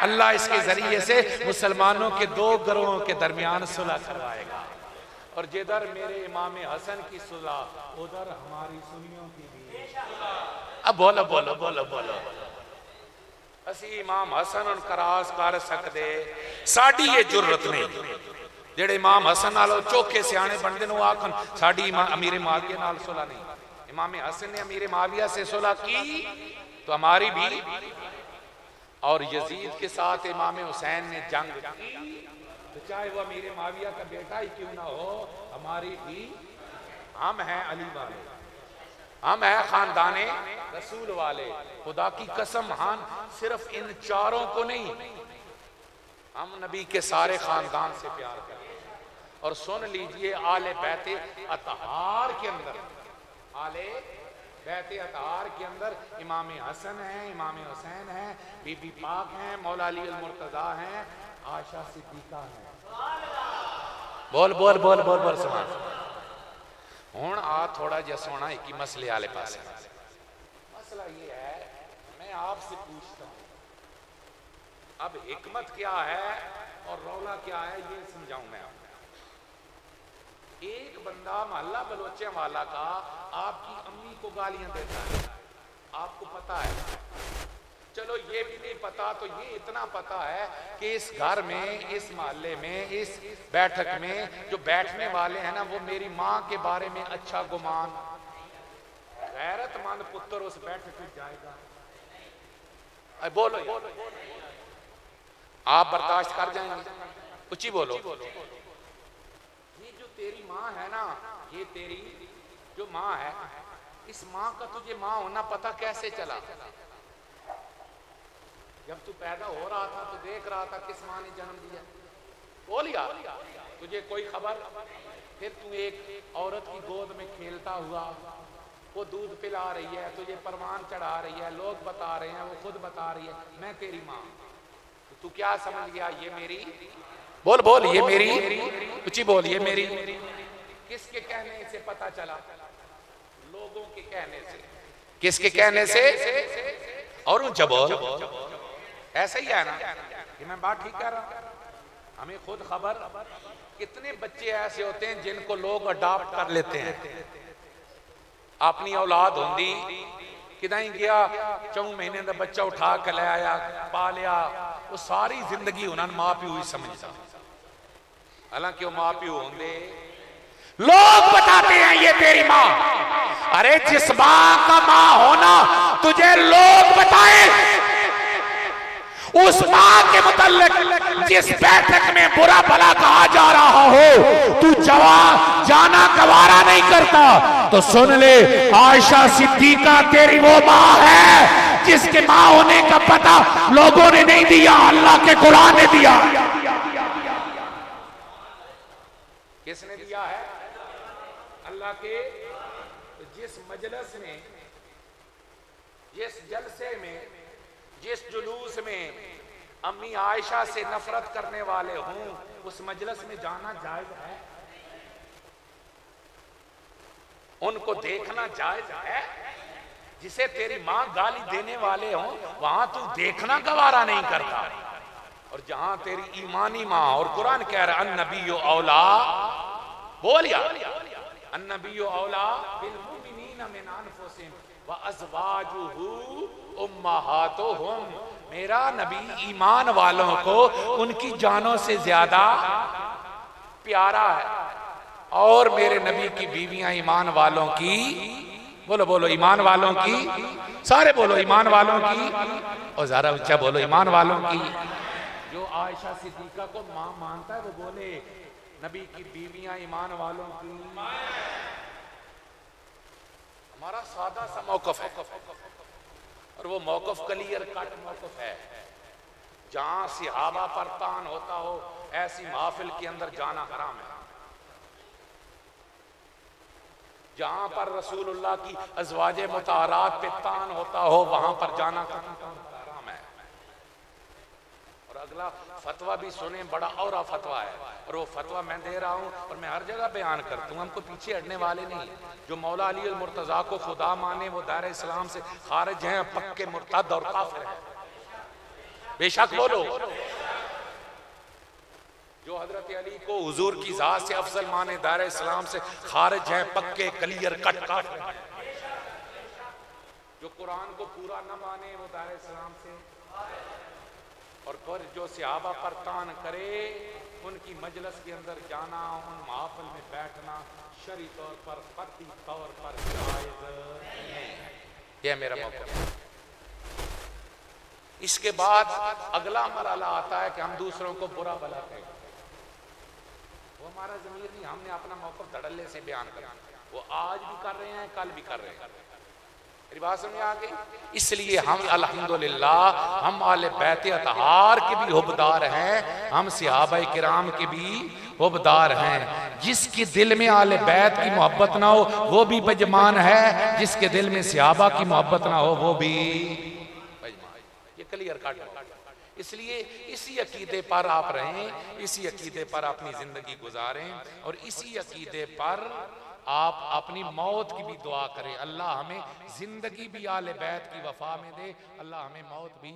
अल्लाह इसके जरिए से मुसलमानों के दो गिरोहों के दरमियान सुलह करवाएगा। और जिधर मेरे इमाम हसन की सुलह उधर हमारी सुन्नियों की भी। अब बोलो बोलो बोलो बोलो। असी इमाम हसन उन करास कर सकते, साड़ी ये जुर्रत नहीं। जेड़े इमाम हसन नालों चोखे सियाने बनते हैं आखन साड़ी अमीर माविया नाल सुलह नहीं। इमाम हसन ने अमीर माविया से सुलह की तो हमारी भी। और यजीद के साथ इमाम हुसैन ने जंग की तो चाहे वो अमीर माविया का बेटा ही क्यों ना हो, हमारी भी। हम हैं अली वाले, हम हैं खानदाने रसूल वाले। खुदा की कसम हम सिर्फ इन चारों को नहीं, हम नबी के सारे खानदान से प्यार करते हैं। और सुन लीजिए आले बैते अतहार के अंदर, आले बैते अतहार के अंदर इमाम हसन है, इमाम हुसैन है, बीबी पाक हैं, मौला अली अल मुर्तजा हैं, आयशा सिद्दीका है। बोल बोल बोल बोल बोल सुना। हुण आ थोड़ा जिहा सोना एक ही मसले आले पास। मसला ये है, मैं आपसे पूछता हूं अब हिकमत क्या है और रौला क्या है ये समझाऊं मैं आपको। एक बंदा मोहल्ला बलोचे वाला का आपकी अम्मी को गालियां देता है, आपको पता है। चलो ये भी नहीं पता तो ये इतना पता है कि इस घर में, इस मोहल्ले में, इस बैठक में जो बैठने वाले हैं ना वो मेरी माँ के बारे में अच्छा गुमान, गैरतमंद पुत्र उस बैठक में जाएगा। बोलो आप बर्दाश्त कर जाएंगे? ऊंची बोलो। ये जो तेरी माँ है ना, ये तेरी जो माँ है, इस माँ का तुझे माँ होना पता कैसे चला? जब तू पैदा हो रहा था तो देख रहा था किस माँ ने जन्म दिया? बोल यार, तुझे कोई खबर? फिर तू एक औरत की गोद में खेलता हुआ, वो दूध पिला रही है, तुझे परवान चढ़ा रही है, लोग बता रहे हैं, वो खुद बता रही है मैं तेरी माँ। तो तू क्या समझ गया ये मेरी? बोल बोल ये मेरी, ऊंची बोल ये मेरी। किसके कहने से पता चला? लोगों के कहने से। किसके कहने से? और ऊंचा बोल। ऐसा ही है ना कि मैं बात ठीक कह रहा हूं? हमें खुद खबर कितने बच्चे ऐसे होते हैं जिनको लोग अडॉप्ट कर लेते हैं। अपनी औलाद होंगी किदाई गया 4 महीने का बच्चा उठा के ले आया, पा लिया, वो सारी जिंदगी उन्होंने माँ प्यू ही समझता। हालांकि वो माँ प्यू होंगे, लोग बताते हैं ये तेरी माँ। अरे जिस माँ का माँ होना तुझे लोग बताए, उस माँ के मुतल्लिक जिस बैठक में बुरा भला कहा जा रहा हो तू जाना गवारा नहीं करता, तो सुन ले आयशा सिद्दीका तेरी वो माँ है जिसके माँ होने का पता लोगों ने नहीं दिया, अल्लाह के कुरान ने दिया। किसने दिया है? अल्लाह के। जिस मजलिस में, जिस जलसे में, जिस जुलूस में अम्मी आयशा से नफरत करने वाले हों उस मजलिस में जाना जायज है? उनको देखना जायज है? जिसे तेरी मां गाली देने वाले हों वहां तू देखना गवारा नहीं करता। और जहां तेरी ईमानी माँ, और कुरान कह रहा है अन्नबियो औला, बोल यार, अन्नबियो औला बिल मुमिनीना मिन अनफुसिहिम व अज़वाजुहु उम्महातुहुम। मेरा नबी ईमान वालों को उनकी जानों से ज्यादा प्यारा है, और मेरे नबी की बीवियां ईमान वालों की, बोलो बोलो ईमान वालों की, सारे बोलो ईमान वालों की, और जरा ऊंचा बोलो ईमान वालों की। जो आयशा सिद्दीका को मां मानता है वो बोले नबी की बीवियां ईमान वालों की। हमारा सादा सा मौकफ है, और वो मौकफ क्लियर कट मौकफ है। जहां सिहाबा पर तान होता हो ऐसी महफिल के अंदर जाना हराम है। जहां पर रसूलुल्लाह की अज़वाजे मुताहरात पे तान होता हो वहां पर जाना हराम है। और अगला फतवा भी सुने, बड़ा और फतवा है, और वो फतवा मैं दे रहा हूं और मैं हर जगह बयान करता हूं। हमको पीछे हटने वाले नहीं। जो मौला अली अल मुर्तजा को खुदा माने वो दायरा इस्लाम से खारिज हैं, पक्के मुर्तद और काफिर हैं, बेशक बोलो। जो हजरत अली को हुजूर की जात से अफजल माने दायरा इस्लाम से खारिज हैं, पक्के क्लियर कट काफिर हैं। जो कुरान को पूरा न माने वो दायरा इस्लाम से, और फिर जो सहाबा पर तान करे उनकी मजलिस के अंदर जाना, उन महफिल में बैठना शरई तौर पर कतई तौर पर जायज़ नहीं है। यह मेरा मौक़िफ़ है। इसके बाद अगला मरहला आता है कि हम दूसरों को बुरा भला कहें। वो हमारा ज़मीर नहीं, हमने अपना मौक़िफ़ धड़ल्ले से बयान करा। वो आज भी कर रहे हैं, कल भी कर रहे हैं। मेरी बात समझ आ गई? इसलिए हम अल्हम्दुलिल्लाह हम आले बैत अतहार के भी हुबदार हैं, हम सहाबाए किराम के भी हुबदार हैं। जिसके दिल में आले बैत की मोहब्बत ना हो वो भी बेईमान है, जिसके दिल में सहाबा की मोहब्बत ना हो वो भी बेईमान। ये क्लियर कट। इसलिए इसी अकीदे पर आप रहें, इसी अकीदे पर अपनी जिंदगी गुजारें, और इसी अकीदे पर आप अपनी मौत की भी दुआ करें। अल्लाह हमें जिंदगी भी आले बैत की वफा में दे, अल्लाह हमें मौत भी